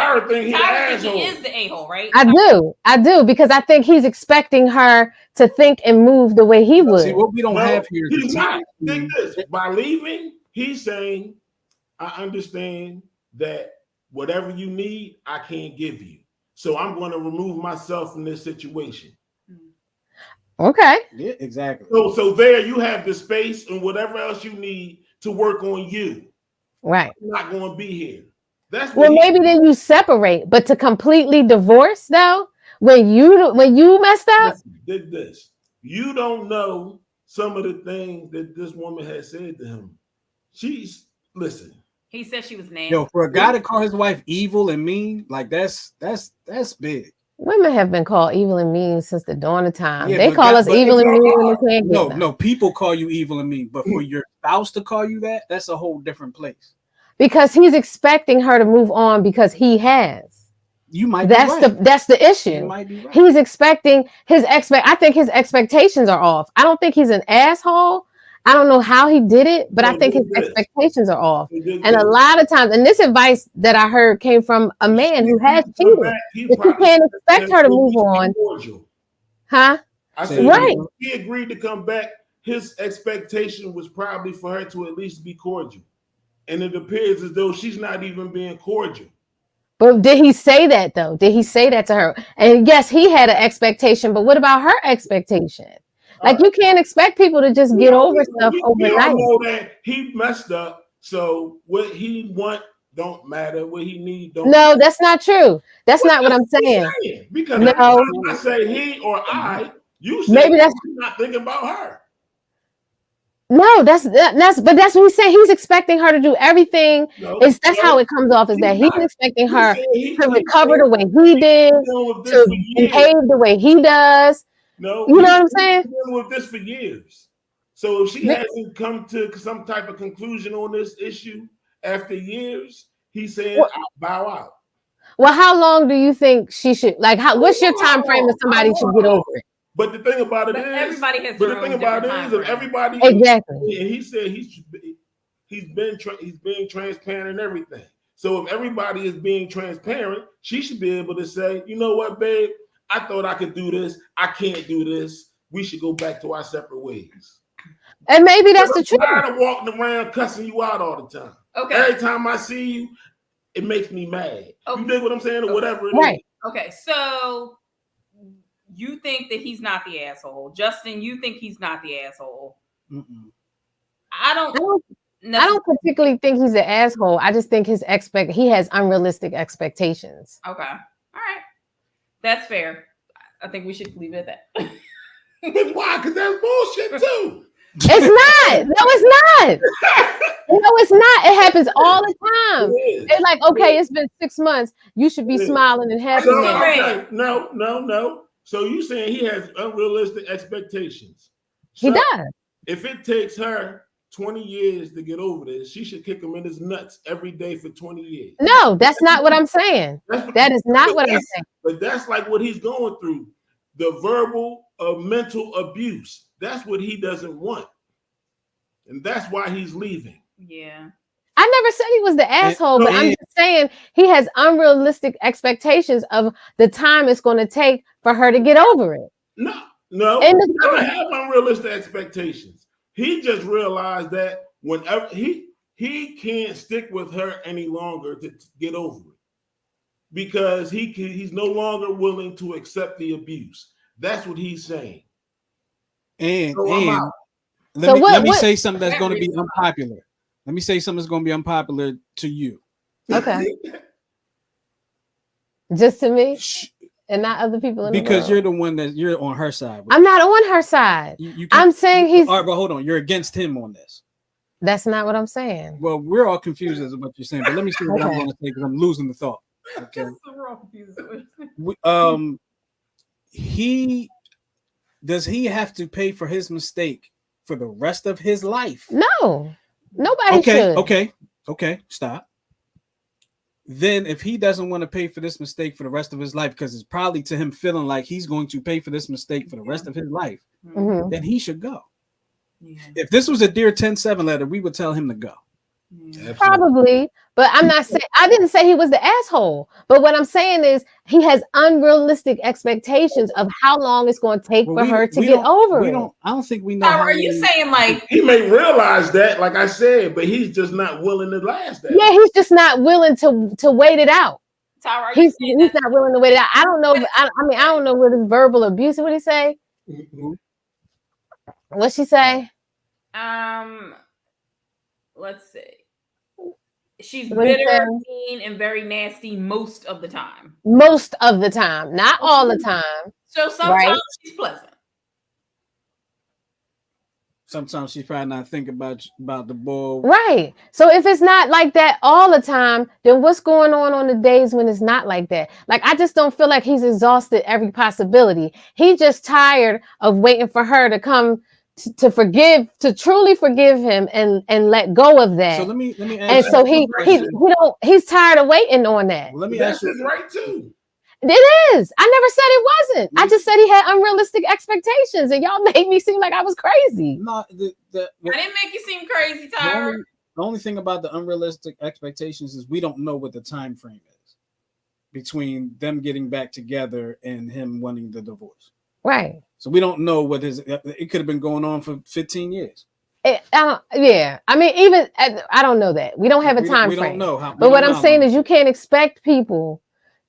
is the a-hole, right?
I do because I think he's expecting her to think and move the way he would.
See, what we don't have here is
think this. By leaving, he's saying, I understand that whatever you need, I can't give you. So I'm going to remove myself from this situation.
Okay.
Yeah, exactly.
So there you have the space and whatever else you need to work on you.
Right.
I'm not going to be here.
Maybe then you separate, but to completely divorce though, when you messed up,
did this. You don't know some of the things that this woman has said to him. Listen.
He said she was nasty.
Yo, for a guy to call his wife evil and mean, like that's big.
Women have been called evil and mean since the dawn of time. They call us evil and mean when they can't get
No, people call you evil and mean, but for your spouse to call you that's a whole different place.
Because he's expecting her to move on because he has.
You might.
That's the issue.
You might be right.
He's expecting I think his expectations are off. I don't think he's an asshole. I don't know how he did it, but I think his expectations are off. And a lot of times, and this advice that I heard came from a man who has cheated. You can't expect her to move on. Huh?
I said,
right.
He agreed to come back. His expectation was probably for her to at least be cordial. And it appears as though she's not even being cordial.
But did he say that though? Did he say that to her? And yes, he had an expectation, but what about her expectation? Like you can't expect people to just get over stuff overnight.
We all know that he messed up. So what he want don't matter. What he need don't matter.
That's not true. That's not what I'm saying.
Because I say he or I, you say
maybe that's
not thinking about her.
No, that's what he's saying. He's expecting her to do everything. That's how it comes off, is that he's expecting her to recover the way he did, to behave the way he does.
No,
you know what I'm saying?
Been dealing with this for years. So if she hasn't come to some type of conclusion on this issue after years, he's saying, I'll bow out.
Well, how long do you think she should, what's your time frame that somebody should get over it?
But the thing about it
But
is,
everybody has
but
their
the thing
own
about it
different
is,
time
that
frame.
everybody
Exactly.
And he said he's being transparent and everything. So if everybody is being transparent, she should be able to say, you know what, babe, I thought I could do this. I can't do this. We should go back to our separate ways.
And maybe that's the truth.
I'm tired of walking around cussing you out all the time.
Okay.
Every time I see you, it makes me mad.
Okay.
You dig what I'm saying, or whatever it
Right.
is.
Okay, so you think that he's not the asshole. Justin, you think he's not the asshole.
Mm-mm.
I don't
I don't particularly think he's an asshole. I just think he has unrealistic expectations.
Okay. All right. That's fair. I think we should leave it at that.
But why? Because that's bullshit too.
It's not. No, it's not. No, it's not. It happens all the time. It's like, okay, it's been 6 months. You should be smiling and happy
So,
now.
okay, no. So you saying he has unrealistic expectations?
He
So
does.
if it takes her 20 years to get over this, she should kick him in his nuts every day for 20 years.
No, that's not what I'm saying. That is not what I'm saying.
But that's like what he's going through. The verbal mental abuse. That's what he doesn't want. And that's why he's leaving.
Yeah.
I never said he was the asshole, but I'm just saying he has unrealistic expectations of the time it's going to take for her to get over it.
No, he doesn't have unrealistic expectations. He just realized that whenever he can't stick with her any longer to get over it, because he's no longer willing to accept the abuse. That's what he's saying.
And
So
let me say something that's going to be unpopular. Let me say something that's going to be unpopular to you.
Okay. Just to me and not other people in the
because
world.
you're the one that you're on her side.
I'm not on her side. I'm saying he's
all right, but hold on. You're against him on this.
That's not what I'm saying.
Well, we're all confused as to what you're saying, but let me see what I'm going to say because I'm losing the thought. Okay. Does he have to pay for his mistake for the rest of his life?
No, nobody should.
Okay, stop. Then if he doesn't want to pay for this mistake for the rest of his life, because it's probably to him feeling like he's going to pay for this mistake for the rest of his life, then he should go. Yeah. If this was a Dear 10-7 letter, we would tell him to go.
Probably, but I'm not saying I didn't say he was the asshole. But what I'm saying is he has unrealistic expectations of how long it's going to take for her to get over it.
I don't think we know.
Are you saying like
he may realize that, like I said, but he's just not willing to last that?
Yeah, he's just not willing to wait it out.
Tyra,
he's not willing to wait it out. I don't know. I don't know what his verbal abuse. What did he say? What'd she say?
Let's see. She's bitter, mean, and very nasty most of the time.
Most of the time, not all the time.
So sometimes she's pleasant.
Sometimes she's probably not thinking about the bull.
Right. So if it's not like that all the time, then what's going on the days when it's not like that? Like, I just don't feel like he's exhausted every possibility. He's just tired of waiting for her to come to truly forgive him and let go of that.
So let me ask
and so he's tired of waiting on that.
Well, let me ask you,
right too.
It is. I never said it wasn't. I just said he had unrealistic expectations, and y'all made me seem like I was crazy.
No,
I didn't make you seem crazy, Tyra.
The only thing about the unrealistic expectations is we don't know what the time frame is between them getting back together and him wanting the divorce.
Right.
So we don't know what it could have been going on for 15 years.
Yeah. I mean, even I don't know that. We don't have a time frame.
We don't know how.
But what I'm saying is you can't expect people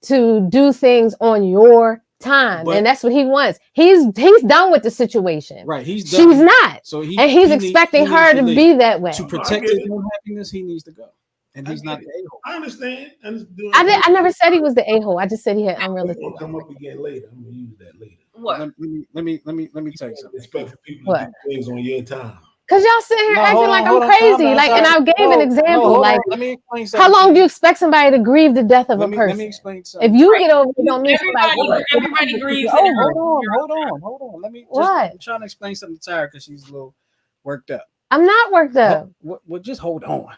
to do things on your time. And that's what he wants. He's done with the situation.
Right. She's not. So
he's expecting her to be that way.
To protect his own happiness, he needs to go. And he's not the a-hole.
I understand.
I never said he was the a-hole. I just said he had unrealistic.
We'll come up again later. I'm gonna use that later.
What?
Let me tell you something.
Expect for people to do things on your time.
Cause y'all sitting here acting like I'm crazy. And I gave an example.
Let me explain something.
How long do you expect somebody to grieve the death of a person?
Let me explain something.
If you get over it, don't mean
everybody grieves.
Hold on. I'm trying to explain something to Tyra because she's a little worked up.
I'm not worked up.
Well, just hold on.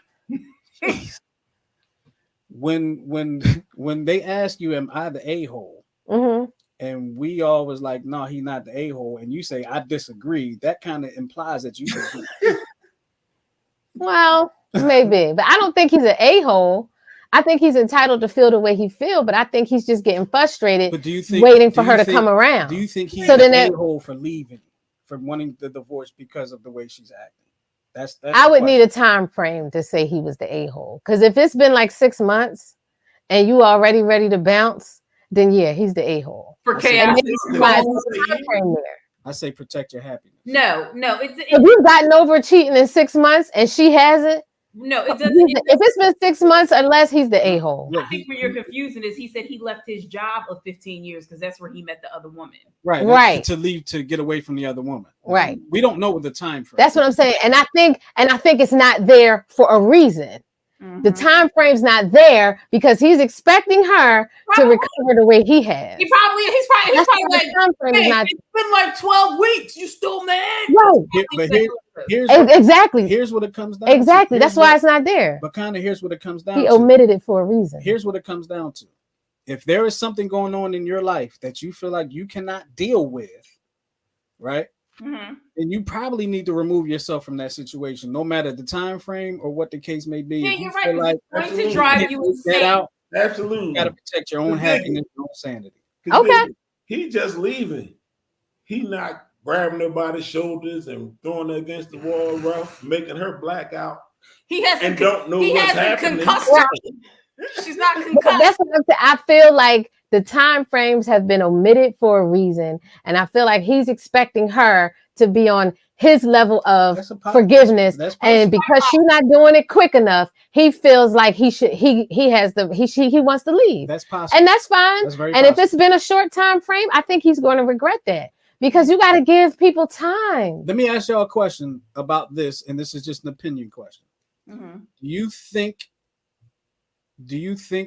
When they ask you, am I the a-hole?
Mm-hmm.
and we all was like, no, he's not the a-hole, and you say I disagree, that kind of implies that you agree.
Well, maybe, but I don't think he's an a-hole. I think he's entitled to feel the way he feel, but I think he's just getting frustrated,
But do you think
waiting for her to come around.
Do you think he's
So
the
then
a-hole for leaving, for wanting the divorce because of the way she's acting? That's
I would need a time frame to say he was the a-hole. Because if it's been like 6 months and you already ready to bounce, then yeah, he's the a-hole.
For
I say-
chaos.
And then why is the time frame there?
I say protect your happiness.
No,
If you've gotten over cheating in 6 months and she hasn't,
no, it
if
doesn't.
it's been 6 months or less, he's the a-hole.
I think where you're confusing is he said he left his job of 15 years because that's where he met the other woman.
Right,
Right.
To leave to get away from the other woman.
Right.
We don't know what the time frame.
That's what I'm saying. And I think it's not there for a reason. The
Mhm.
time frame's not there because he's expecting her to
Probably.
recover the way he has.
He's probably
That's why
like,
the time frame is
hey,
not
it's been like 12 weeks. You still mad?
right.
Here's
Exactly.
here's what it comes down
Exactly.
to.
That's why it's not there.
But kind of here's what it comes down
He
to.
omitted it for a reason.
Here's what it comes down to. If there is something going on in your life that you feel like you cannot deal with, right?
Mhm.
Then you probably need to remove yourself from that situation, no matter the time frame or what the case may be.
Yeah,
If you
you're
feel
right.
like
It's going to
absolutely
drive
can't
you
get that
insane.
out,
Absolutely.
you got to protect your own happiness, your own sanity.
'Cause
Okay.
nigga, he just leaving. He not grabbing her by the shoulders and throwing her against the wall, Ralph, making her black out
He has
and don't know
he
what's
hasn't
happening.
concussed her. She's not
But
concussed.
that's what I'm saying. I feel like the time frames have been omitted for a reason, and I feel like he's expecting her to be on his level of
That's a po-
forgiveness,
that's
and
possible.
because she's not doing it quick enough, he feels like he wants to leave,
That's possible.
and that's fine.
That's very
And if
possible.
it's been a short time frame, I think he's going to regret that because you got to give people time.
Let me ask y'all a question about this, and this is just an opinion question.
Mhm.
Do you think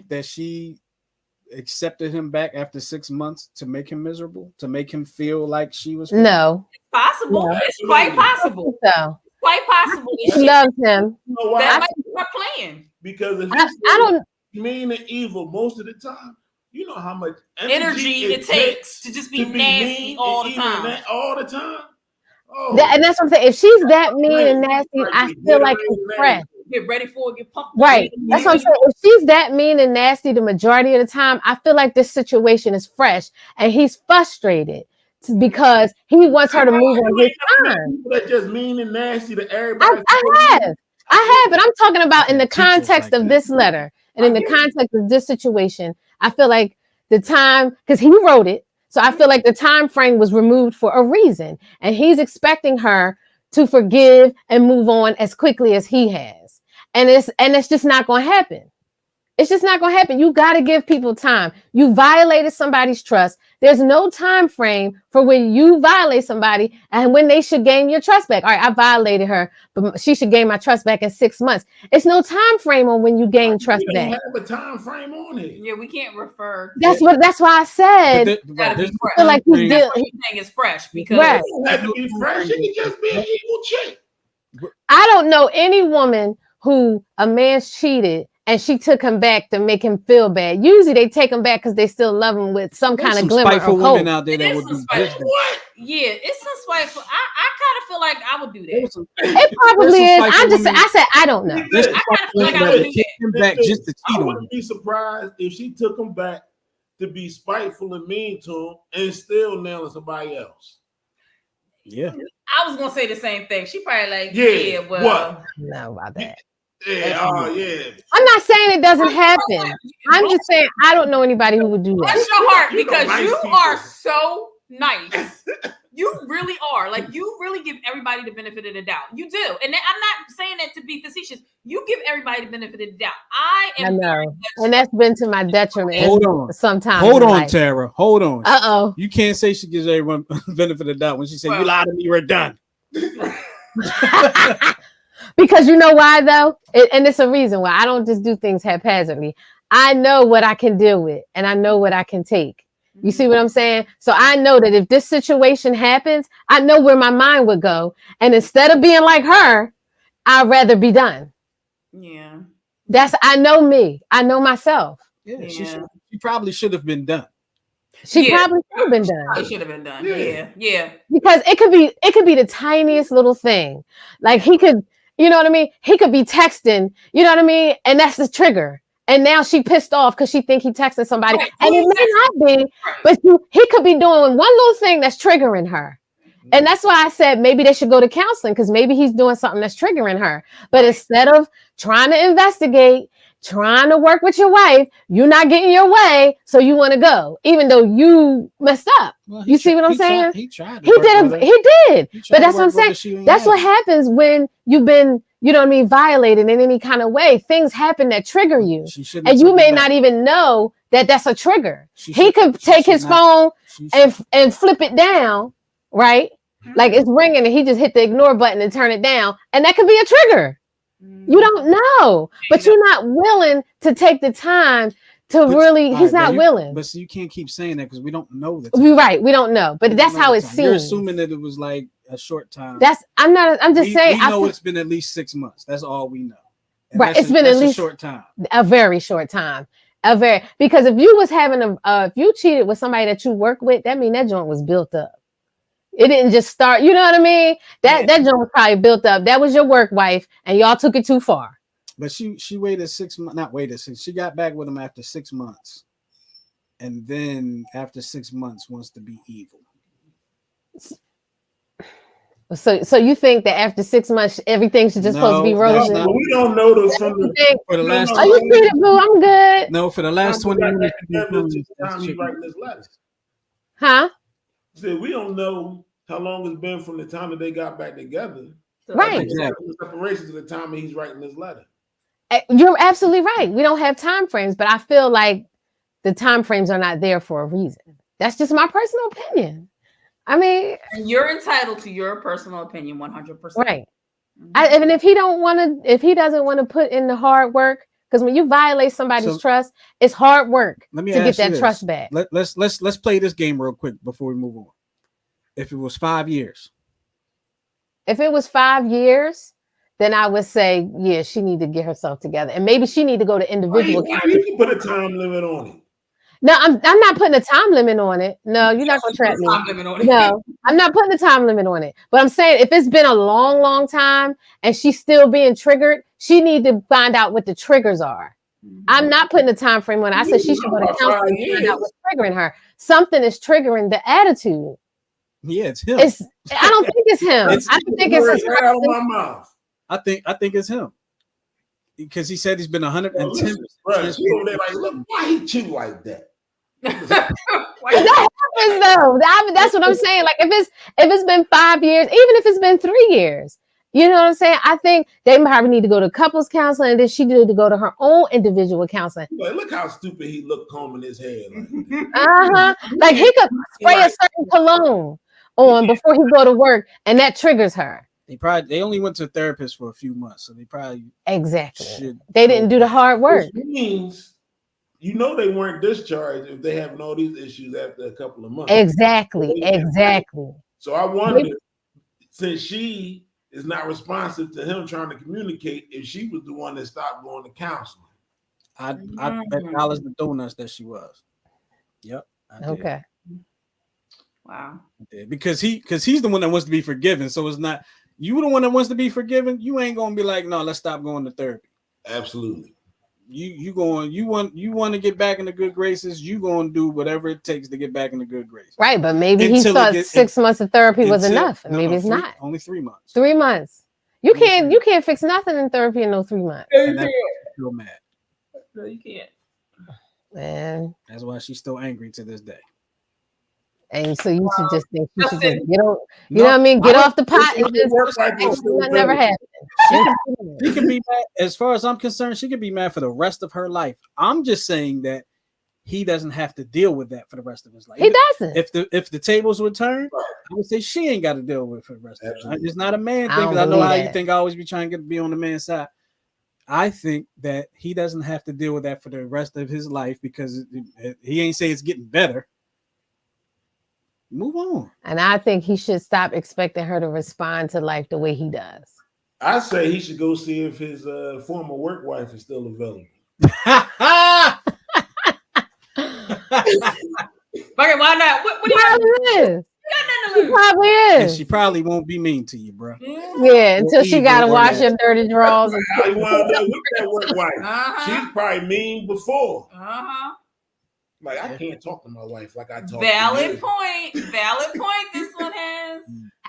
that she accepted him back after 6 months to make him miserable, to make him feel like she was
No,
Possible.
No.
It's quite possible.
so
Quite possible.
she loves him.
You know why?
That might be her plan.
Because if
I don't.
he's mean and evil most of the time, you know how much
Energy it takes to just be nasty
mean
all
and
the
evil and
time.
that all the time. Oh,
And that's what I'm saying. If she's that mean and nasty, I feel like it's fresh.
Get ready for it. Get pumped.
Right. That's what I'm saying. If she's that mean and nasty the majority of the time, I feel like this situation is fresh and he's frustrated because he wants her to move on his time.
People that just mean and nasty to everybody.
I have, but I'm talking about in the
Teachers
context
like
of
that.
this letter and in the context of this situation. I feel like the time, because he wrote it, so I feel like the time frame was removed for a reason, and he's expecting her to forgive and move on as quickly as he has, and it's just not going to happen. It's just not going to happen. You got to give people time. You violated somebody's trust. There's no time frame for when you violate somebody and when they should gain your trust back. All right, I violated her, but she should gain my trust back in 6 months. It's no time frame on when you gain trust
We don't
back.
have a time frame on it.
Yeah, we can't refer.
That's why I said.
Gotta be
There's
fresh.
I feel like
time
he
frame.
did.
Everything is fresh because
Right.
It don't have to be fresh. It can just be an evil chick.
I don't know any woman who a man's cheated and she took him back to make him feel bad. Usually they take him back because they still love him with some
There's
kind of
some
glimmer
spiteful
of hope.
women out there that
It
would
is
do
some spiteful-
just that.
What?
yeah, it's some spiteful. I kind of feel like I would do
There
that.
was some-
It probably
There's
is.
some spiteful
I'm just.
women-
I said I don't know.
There's
I
some
kinda feel like
women
I
that
would
would
do
kick him back just to
I
cheat on
wouldn't
him.
be surprised if she took him back to be spiteful and mean to him and still nailing somebody else.
Yeah.
I was gonna say the same thing. She probably like,
Yeah,
yeah, well,
what?
No about that.
Yeah, oh yeah.
I'm not saying it doesn't happen. I'm just saying I don't know anybody who would do
bless
that.
your heart
You know
because
nice
you
people.
are so nice. You really are. Like you really give everybody the benefit of the doubt. You do, and I'm not saying that to be facetious. You give everybody the benefit of the doubt. I
I
am.
know, and that's been to my detriment.
Hold on.
Sometimes.
Hold on, Tara. Hold on.
Uh
You can't say she gives everyone benefit of the doubt when she said,
Well-
"You lied to me, we're done."
oh. Because you know why though, and it's a reason why I don't just do things haphazardly. I know what I can deal with, and I know what I can take. You see what I'm saying? So I know that if this situation happens, I know where my mind would go. And instead of being like her, I'd rather be done.
Yeah.
I know me. I know myself.
Yeah,
Yeah.
she probably should have been done.
She probably should have been done.
Probably should have been done. Yeah.
Because it could be the tiniest little thing. Like he could, you know what I mean? He could be texting, you know what I mean? And that's the trigger. And now she pissed off because she think he texted somebody. Right. And it may not be, but he could be doing one little thing that's triggering her. And that's why I said maybe they should go to counseling, because maybe he's doing something that's triggering her. But instead of trying to investigate, trying to work with your wife, you're not getting your way, so you want to go, even though you messed up. Well, you see what I'm saying? He tried. He did. But that's what I'm saying. That's what happens when you've been, you know what I mean, violated in any kind of way. Things happen that trigger you, and you may not even know that that's a trigger. He could take his phone and flip it down, right? Like it's ringing, and he just hit the ignore button and turn it down, and that could be a trigger. You don't know, but you're not willing to take the time to really. He's not willing.
But so you can't keep saying that because we don't know that.
Right, we don't know, but that's how it seems.
You're assuming that it was like a short time.
I'm just saying.
We know it's been at least 6 months. That's all we know. And
right, it's been at least
a short time.
A very short time. Because if you was having if you cheated with somebody that you work with, that means that joint was built up. It didn't just start, you know what I mean? That joint was probably built up. That was your work wife, and y'all took it too far.
But she waited 6 months, not waited 6. She got back with him after 6 months, and then after 6 months wants to be evil.
So you think that after 6 months everything's just supposed to be roses?
No, we don't know those from the
for the last.
Are you cheated, boo? I'm good.
No, for the last 20 minutes.
He's writing this letter.
Huh?
So we don't know how long it's been from the time that they got back together.
Right.
Exactly. The separation to the time that he's writing this letter.
You're absolutely right. We don't have time frames, but I feel like the time frames are not there for a reason. That's just my personal opinion. I mean,
and you're entitled to your personal opinion 100%.
Right. And if he doesn't want to put in the hard work, because when you violate somebody's trust, it's hard work to get that trust back.
Let's play this game real quick before we move on. If it was 5 years.
If it was 5 years, then I would say, yeah, she need to get herself together. And maybe she need to go to individual counseling.
You can put a time limit on it.
No, I'm not putting a time limit on it. No, you're not gonna trap me. No, I'm not putting a time limit on it. But I'm saying if it's been a long, long time and she's still being triggered, she need to find out what the triggers are. I'm not putting a time frame on it. I said she should go to counseling and find out what's triggering her. Something is triggering the attitude.
Yeah, it's him.
I don't think it's him. I don't think it's his
out of my mouth.
I think it's him. Because he said he's been 110.
Right. Like, look, why he chew like that?
That happens though. That's what I'm saying. Like if it's been 5 years, even if it's been 3 years, you know what I'm saying? I think they probably need to go to couples counseling, and then she need to go to her own individual counseling.
Like, look how stupid he looked combing his hair.
Like he could spray a certain cologne on before he go to work, and that triggers her.
They only went to a therapist for a few months, so they probably
exactly. They didn't do the hard work.
Which means you know they weren't discharged if they having all these issues after a couple of months.
Exactly.
So I wonder, since she is not responsive to him trying to communicate, if she was the one that stopped going to counseling.
I bet dollars to donuts that she was. Yep.
Okay.
Wow.
Because he's the one that wants to be forgiven. So it's not you the one that wants to be forgiven. You ain't gonna be like, no, let's stop going to therapy.
Absolutely.
You want to get back in the good graces. You going to do whatever it takes to get back in the good graces.
Right, but maybe he thought 6 months of therapy was enough. Maybe it's not.
Only 3 months.
3 months. You can't fix nothing in therapy in those 3 months.
And that's still mad.
No, you can't.
Man,
that's why she's still angry to this day.
And so you should just think you should just get on. You know what I mean? Get off the pot and just that never happened.
She can be mad. As far as I'm concerned, she can be mad for the rest of her life. I'm just saying that he doesn't have to deal with that for the rest of his life.
He doesn't.
If the tables would turn, I would say she ain't got to deal with it for the rest of her life. It's not a man thing, because I know how you think I always be trying to be on the man's side. I think that he doesn't have to deal with that for the rest of his life, because he ain't say it's getting better. Move on.
And I think he should stop expecting her to respond to life the way he does.
I say he should go see if his former work wife is still available.
Okay, why not? What do you got?
Probably is.
You got nothing to
She
lose.
probably
And
is.
she probably won't be mean to you, bro.
Yeah, until she
evil
gotta
or
wash
nasty.
your dirty drawers. And
I wound up with that work wife.
Uh-huh.
She's probably mean before.
Uh-huh.
Like, I can't talk to my wife like I talk
Valid
to you.
point. Valid point. This one has.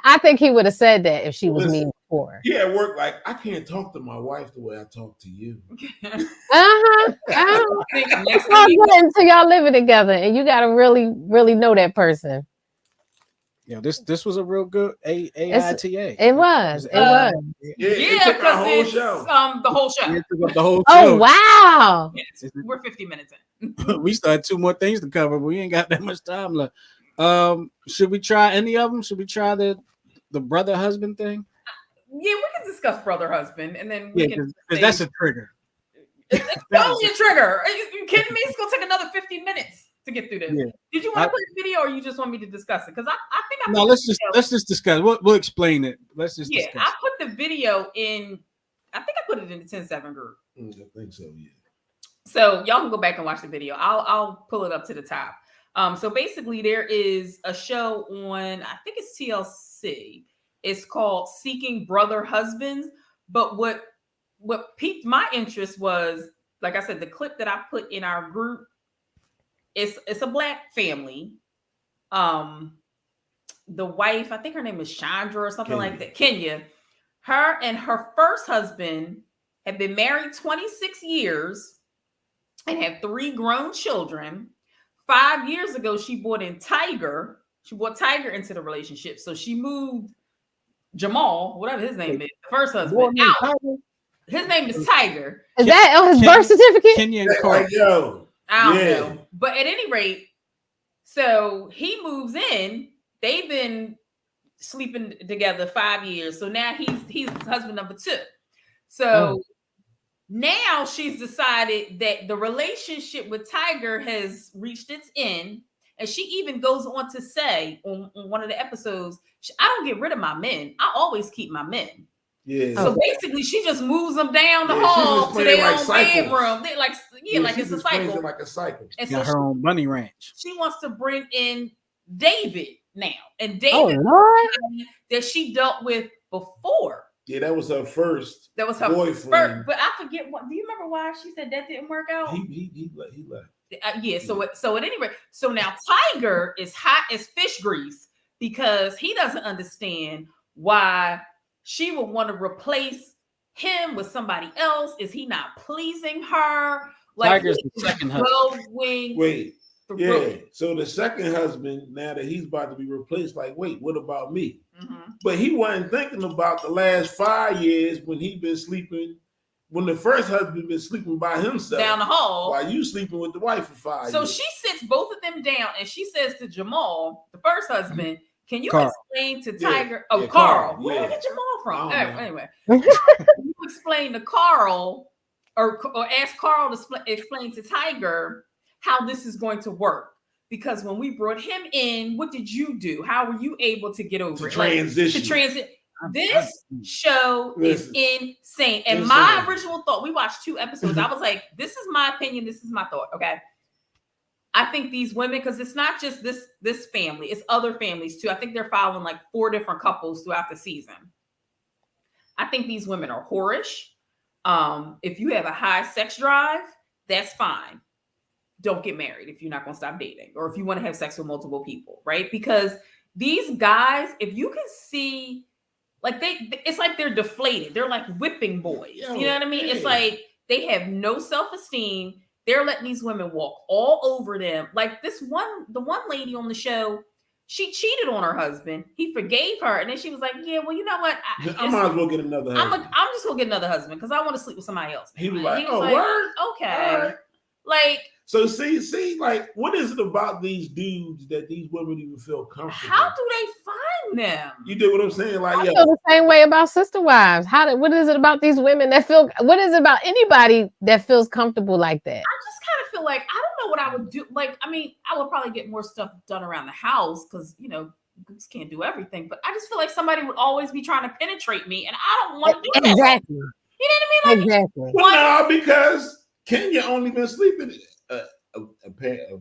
I think he would have said that if she was mean before.
He at work like, I can't talk to my wife the way I talk to you.
Uh-huh.
I think next
It's all
week,
good until y'all living together, and you gotta really, really know that person.
Yeah, this was a real good AITA.
It was. It was.
Yeah, it
yeah,
took our
because
whole
it's
show.
the whole show.
It took up the whole
Oh
show.
wow!
Yes, we're 50 minutes in.
We still had 2 more things to cover, but we ain't got that much time left. Should we try any of them? Should we try the brother husband thing?
Yeah, we can discuss brother husband, and then we
Yeah,
can.
because that's a trigger.
It's totally a trigger. Are you kidding me? It's gonna take another 50 minutes to get through this.
Yeah.
Did you want to play the video, or you just want me to discuss it? Because I think I
No,
put
let's
the
just discuss. We'll explain it. Let's just
video-
discuss.
I put the video in. I think I put it in the 10-7 group.
I think so, yeah.
So y'all can go back and watch the video. I'll pull it up to the top. So basically, there is a show on, I think it's TLC. It's called Seeking Brother Husbands. But what piqued my interest was, like I said, the clip that I put in our group. It's a Black family. The wife, I think her name is Chandra or something like that. Kenya. Her and her first husband have been married 26 years and have 3 grown children. 5 years ago, she brought Tiger. She brought Tiger into the relationship. So she moved Jamal, whatever his name is, the first husband, out. His name is Tiger.
Is that on his birth certificate?
Kenya and Carter.
Yo,
I don't know. But at any rate, so he moves in. They've been sleeping together 5 years. So now he's husband number 2. So now she's decided that the relationship with Tiger has reached its end. And she even goes on to say on one of the episodes, I don't get rid of my men. I always keep my men.
yeah.
So basically, she just moves them down the
Yeah, she's
hall to
explaining
their
like
own
cycles.
bedroom. They like
she's
it's a
explaining
cycle.
it like a cycle.
And
Got
so
her own bunny ranch.
she wants to bring in David now, and
Oh
David
Lord!
that she dealt with before.
Yeah, that was her first
That was her
boyfriend.
first. But I forget what. Do you remember why she said that didn't work out?
He left.
Yeah. So at any rate, so now Tiger is hot as fish grease because he doesn't understand why she would want to replace him with somebody else. Is he not pleasing her? Like
Tiger's the second husband.
12-wing.
Wait,
the
yeah.
road.
So the second husband, now that he's about to be replaced, like, wait, what about me?
Mhm.
But he wasn't thinking about the last 5 years when he been sleeping, when the first husband been sleeping by himself
Down the hall.
while you sleeping with the wife for 5
So
years.
she sits both of them down and she says to Jamal, the first husband, can you
Carl.
explain to
Yeah,
Tiger? Oh,
yeah,
Carl.
Carl,
Where did I
yeah.
get Jamal from?
I don't know.
Anyway, can you explain to Carl or ask Carl to explain to Tiger how this is going to work? Because when we brought him in, what did you do? How were you able to get over
To
it?
transition.
To transit. This show is
Listen.
insane. And
Insane.
my original thought, we watched 2 episodes. I was like, this is my opinion. This is my thought. Okay. I think these women, because it's not just this family, it's other families too. I think they're following like 4 different couples throughout the season. I think these women are whorish. If you have a high sex drive, that's fine. Don't get married if you're not going to stop dating, or if you want to have sex with multiple people, right? Because these guys, if you can see, like it's like they're deflated. They're like whipping boys.
Yo,
You know what I mean?
yeah.
It's like they have no self-esteem. They're letting these women walk all over them. Like the one lady on the show, she cheated on her husband. He forgave her, and then she was like, "Yeah, well, you know what?
I might as well get another husband.
I'm just gonna get another husband because I want to sleep with somebody else."
He was
And
like, "Oh, word?
okay."
All right."
Like,
So see, like, what is it about these dudes that these women even feel comfortable?
how do they find them?
You do what I'm saying? Like,
I
yo,
feel the same way about sister wives. What is it about these women that feel? What is it about anybody that feels comfortable like that?
I just kind of feel like I don't know what I would do. Like, I mean, I would probably get more stuff done around the house because goose can't do everything. But I just feel like somebody would always be trying to penetrate me, and I don't want to do that.
Exactly.
You know what I mean? Like,
Exactly.
well, no, because Kenya only been sleeping.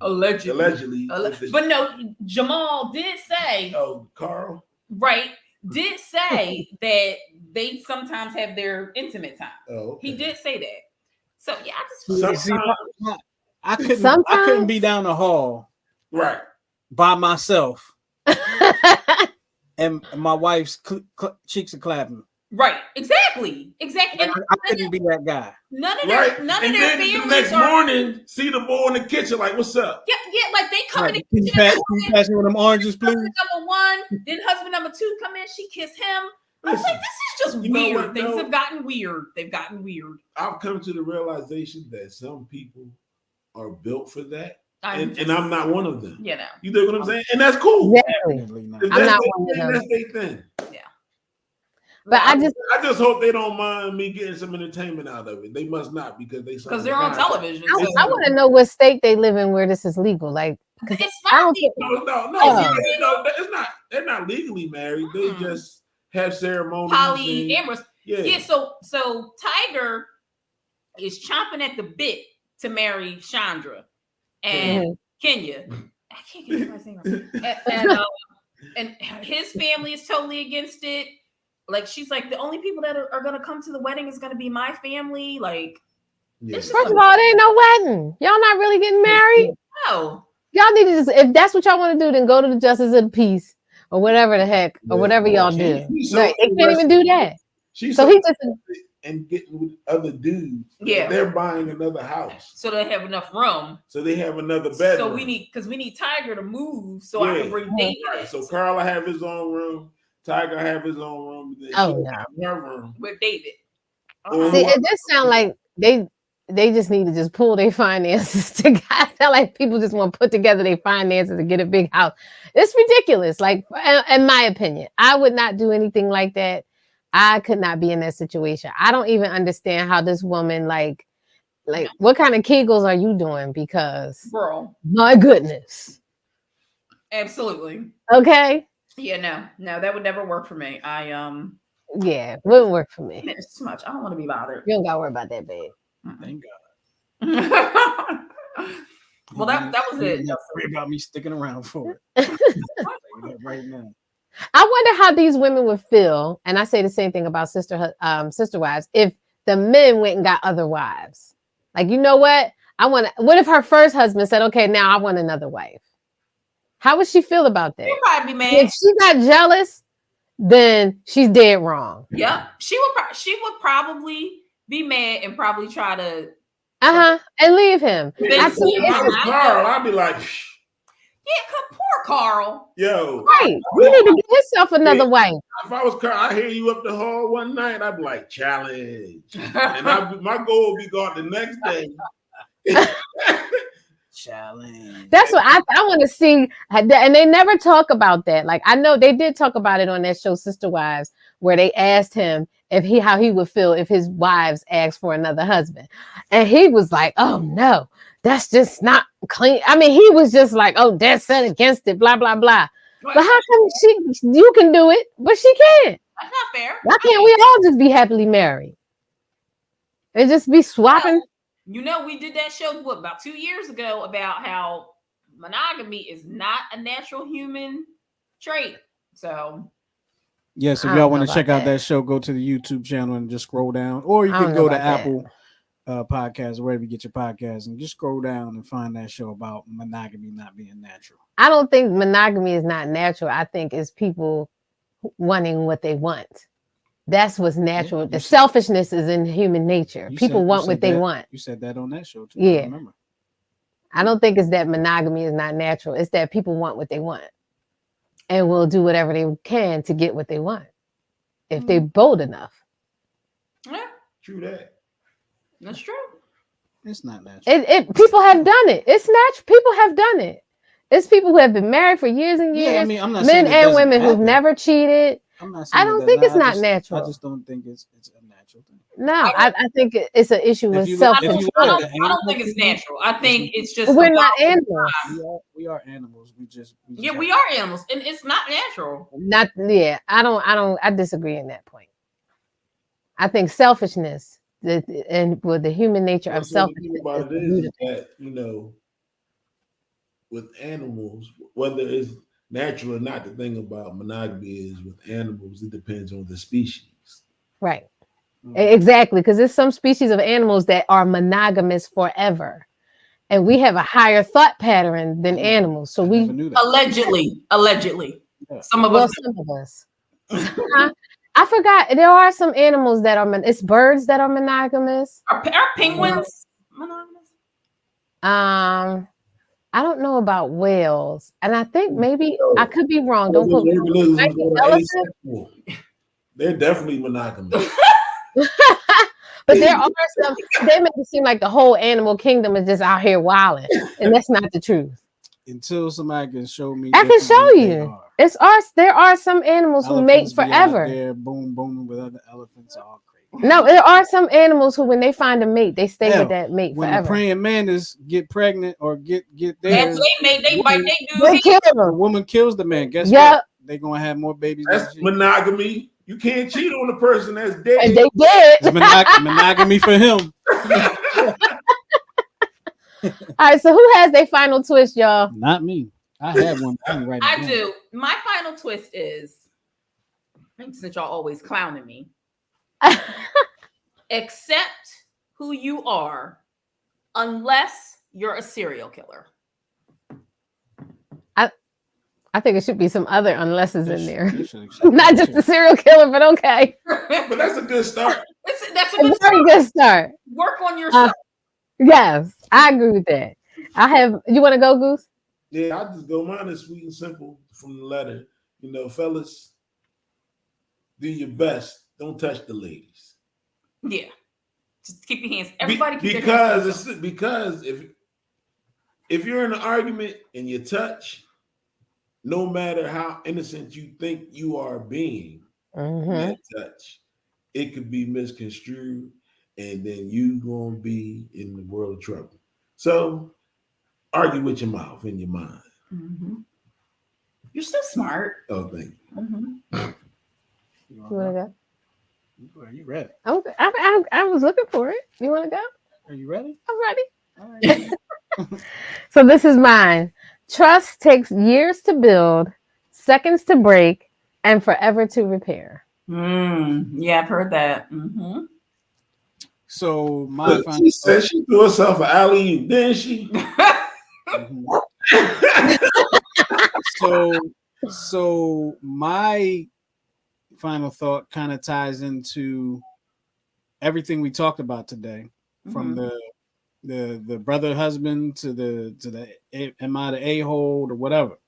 Allegedly. But no, Jamal did say.
Oh, Carl.
Right. Did say that they sometimes have their intimate time.
Oh, okay.
He did say that. So yeah,
I couldn't be down the hall
right
by myself and my wife's cheeks are clapping.
Right, exactly.
I couldn't be that guy.
None of their families.
The next morning, see the boy in the kitchen, like, "What's up?"
Yeah, like they come in the
kitchen. Can you pass me one of them oranges, please?
Husband number 1, then husband number 2 come in. She kiss him. I was like, this is just weird. Things have gotten weird. They've gotten weird.
I've come to the realization that some people are built for that. And I'm not one of them.
You know.
You know what I'm saying? And that's cool.
Definitely. I'm not one of them.
That's their thing.
Yeah.
But I
just hope they don't mind me getting some entertainment out of it. They must not because
they're on television.
I want to know what state they live in where this is legal. Like,
it's not legal.
No, it's not. They're not legally married. They just have ceremonies.
Polyamorous. Yeah. So Tiger is chomping at the bit to marry Chandra and Kenya. I can't get my name right. And his family is totally against it. Like, she's like, the only people that are going to come to the wedding is going to be my family. Like,
first of all, there ain't no wedding. Y'all not really getting married.
No.
Y'all need to just, if that's what y'all want to do, then go to the justice of the peace or whatever the heck or whatever y'all do. Like, they can't even do that.
So he just and getting with other dudes.
Yeah,
they're buying another house,
so they have enough room.
So they have another bedroom.
So we need Tiger to move, so I can bring David.
Right. So Carl will have his own room. Tiger have his own room.
Her
room with David.
See, it just sounds like they just need to just pull their finances together. I feel like people just want to put together their finances to get a big house. It's ridiculous. Like, in my opinion, I would not do anything like that. I could not be in that situation. I don't even understand how this woman, like what kind of Kegels are you doing? Because,
girl,
my goodness.
Absolutely.
Okay.
Yeah, no, that would never work for me.
Yeah, wouldn't work for me.
It's too much. I don't want to be bothered.
You don't gotta worry about that, babe.
Thank
God. Well, that was it.
Don't worry about me sticking around for it. Right now.
I wonder how these women would feel, and I say the same thing about sister wives, if the men went and got other wives. Like, you know what? What if her first husband said, okay, now I want another wife? How would she feel about that?
She'd probably be mad.
If she got jealous, then she's dead wrong.
Yeah, she would probably be mad and probably try to
and leave him.
Carl, I'd be like,
yeah, poor Carl.
Yo,
right. You need to get yourself another wife.
If I was Carl, I hear you up the hall one night, I'd be like, challenge, and my goal would be gone the next day.
Challenge.
That's what I want to see, and they never talk about that. Like, I know they did talk about it on that show, Sister Wives, where they asked him how he would feel if his wives asked for another husband, and he was like, "Oh no, that's just not clean." I mean, he was just like, "Oh, that's set against it," blah blah blah. But how come you can do it, but she can't?
That's not fair.
Why can't we all just be happily married and just be swapping?
You know, we did that show about 2 years ago about how monogamy is not a natural human trait. So,
yes, if y'all want to check out that show, go to the YouTube channel and just scroll down, or you can go to Apple Podcasts, wherever you get your podcasts, and just scroll down and find that show about monogamy not being natural.
I don't think monogamy is not natural. I think it's people wanting what they want. That's what's natural. The selfishness is in human nature. People want what they want.
You said that on that show too.
Yeah.
I remember.
I don't think it's that monogamy is not natural. It's that people want what they want and will do whatever they can to get what they want if they're bold enough.
Yeah,
true that.
That's true.
It's not natural.
People have done it. It's natural. People have done it. It's people who have been married for years and years.
Yeah, I mean, I'm not
men and women who've never cheated.
I
don't think it's not natural.
I just don't think it's a natural thing.
No, I think it's an issue with self-control.
I don't think it's natural. I think it's just
we're not animals.
We are animals.
We are animals, and it's not natural.
I disagree in that point. I think selfishness and with the human nature of selfishness.
About it is that, with animals, whether it's natural or not, the thing about monogamy is with animals, it depends on the species.
Right. Exactly. Because there's some species of animals that are monogamous forever. And we have a higher thought pattern than animals. So we
knew that.
Allegedly.
Yeah.
Some of
well,
us.
some of us. I forgot. There are some animals that are it's birds that are monogamous.
Are penguins monogamous?
I don't know about whales, and I think maybe I could be wrong. Don't
Those
quote me.
organisms
Maybe
that are
elephants?
asexual. They're definitely monogamous.
But there are some. They make it seem like the whole animal kingdom is just out here wilding, and that's not the truth.
Until somebody can show me.
I can show
differently, they
you.
are.
It's us. There are some animals who mate
Elephants be out
forever.
there, boom, boom, with other elephants, all crazy.
No, there are some animals who, when they find a mate, they stay
Hell,
with that mate
When
forever.
the praying mantis get pregnant or get
That's
theirs,
they bite, they do.
They kill
the
them.
woman kills the man. Guess
Yeah.
what? They gonna have more babies.
That's
than she.
monogamy. You can't cheat on a person that's
And
dead.
they did.
It's monogamy for him.
All right, so who has their final twist, y'all?
Not me. I have one.
I do. My final twist is, since y'all always clowning me, accept who you are, unless you're a serial killer.
I think it should be some other unlesses in there.
You should accept
Not
that
just
too.
a serial killer, but okay.
But that's a good start.
That's a
A
good
very
start.
good start.
Work on yourself.
Yes, I agree with that. You want to go, Goose?
Yeah, I just go. Mine is sweet and simple from the letter. You know, fellas, do your best. Don't touch the ladies.
Yeah. Just keep your hands. Everybody keep their hands to
because if you're in an argument and you touch, no matter how innocent you think you are being, that touch, it could be misconstrued, and then you gonna be in the world of trouble. So argue with your mouth and your mind.
Mm-hmm. You're so smart.
Oh, thank you.
Mm-hmm.
You want to go?
Are you ready?
I was looking for it. You want to go?
Are you ready?
I'm ready.
All right.
So this is mine. Trust takes years to build, seconds to break, and forever to repair.
Yeah, I've heard that. Mm-hmm.
So my
Look,
final
she said she threw herself an alley-oop, didn't she?
So my final thought kind of ties into everything we talked about today, from the brother husband to the am I the a-hole or whatever.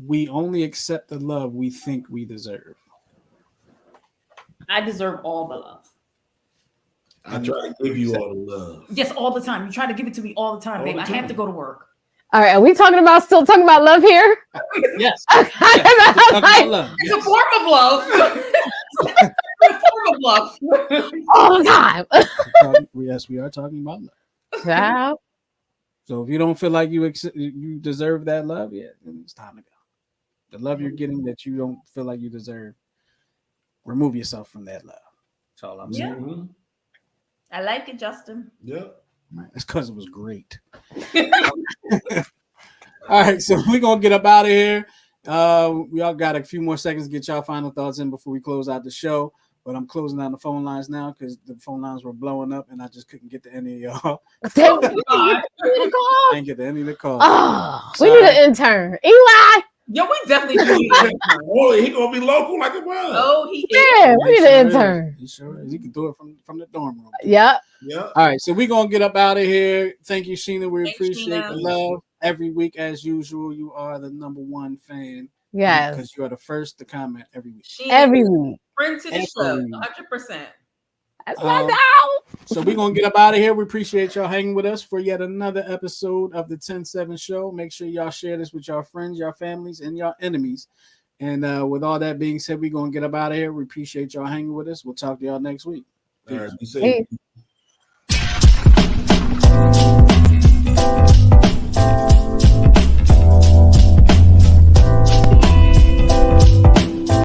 We only accept the love we think we deserve.
I deserve all the love.
I try to give you all the love.
Yes, all the time. You try to give it to me all the time,
All
babe.
the
I have
time.
to go to work.
All right, are we still talking about love here?
Yes.
Okay.
Talk about love.
It's a form of love. It's a form of love.
All the time.
Yes, we are talking about love.
Child.
So if you don't feel like you deserve that love, yeah, then it's time to go. The love you're getting that you don't feel like you deserve, remove yourself from that love. That's all I'm saying.
Mm-hmm.
I like it, Justin.
Yep.
Right. That's because it was great. All right, so we're gonna get up out of here. We all got a few more seconds to get y'all final thoughts in before we close out the show. But I'm closing down the phone lines now because the phone lines were blowing up and I just couldn't get to any of y'all.
Damn,
I didn't get to any of the calls.
oh, we need an intern. Eli.
Yo, we definitely do need an intern.
Oh, he gonna be local like a wild.
Oh, he is.
Yeah, we need an intern.
He sure is. He can do it from the dorm room.
Yep.
Yep.
All right, so we're gonna get up out of here. Thank you, Sheena. We
Thanks,
appreciate
Sheena.
the love. Every week, as usual, you are the #1 fan.
Yes.
Because you are the first to comment every week.
She
Every
is
week.
friend to the
Every
show,
week.
100%.
That's my
Um,
dog.
So we're gonna get up out of here. We appreciate y'all hanging with us for yet another episode of the 10-7 show. Make sure y'all share this with your friends, your families, and your enemies. And with all that being said, we're gonna get up out of here. We appreciate y'all hanging with us. We'll talk to y'all next week.
All right, be safe.
Hey.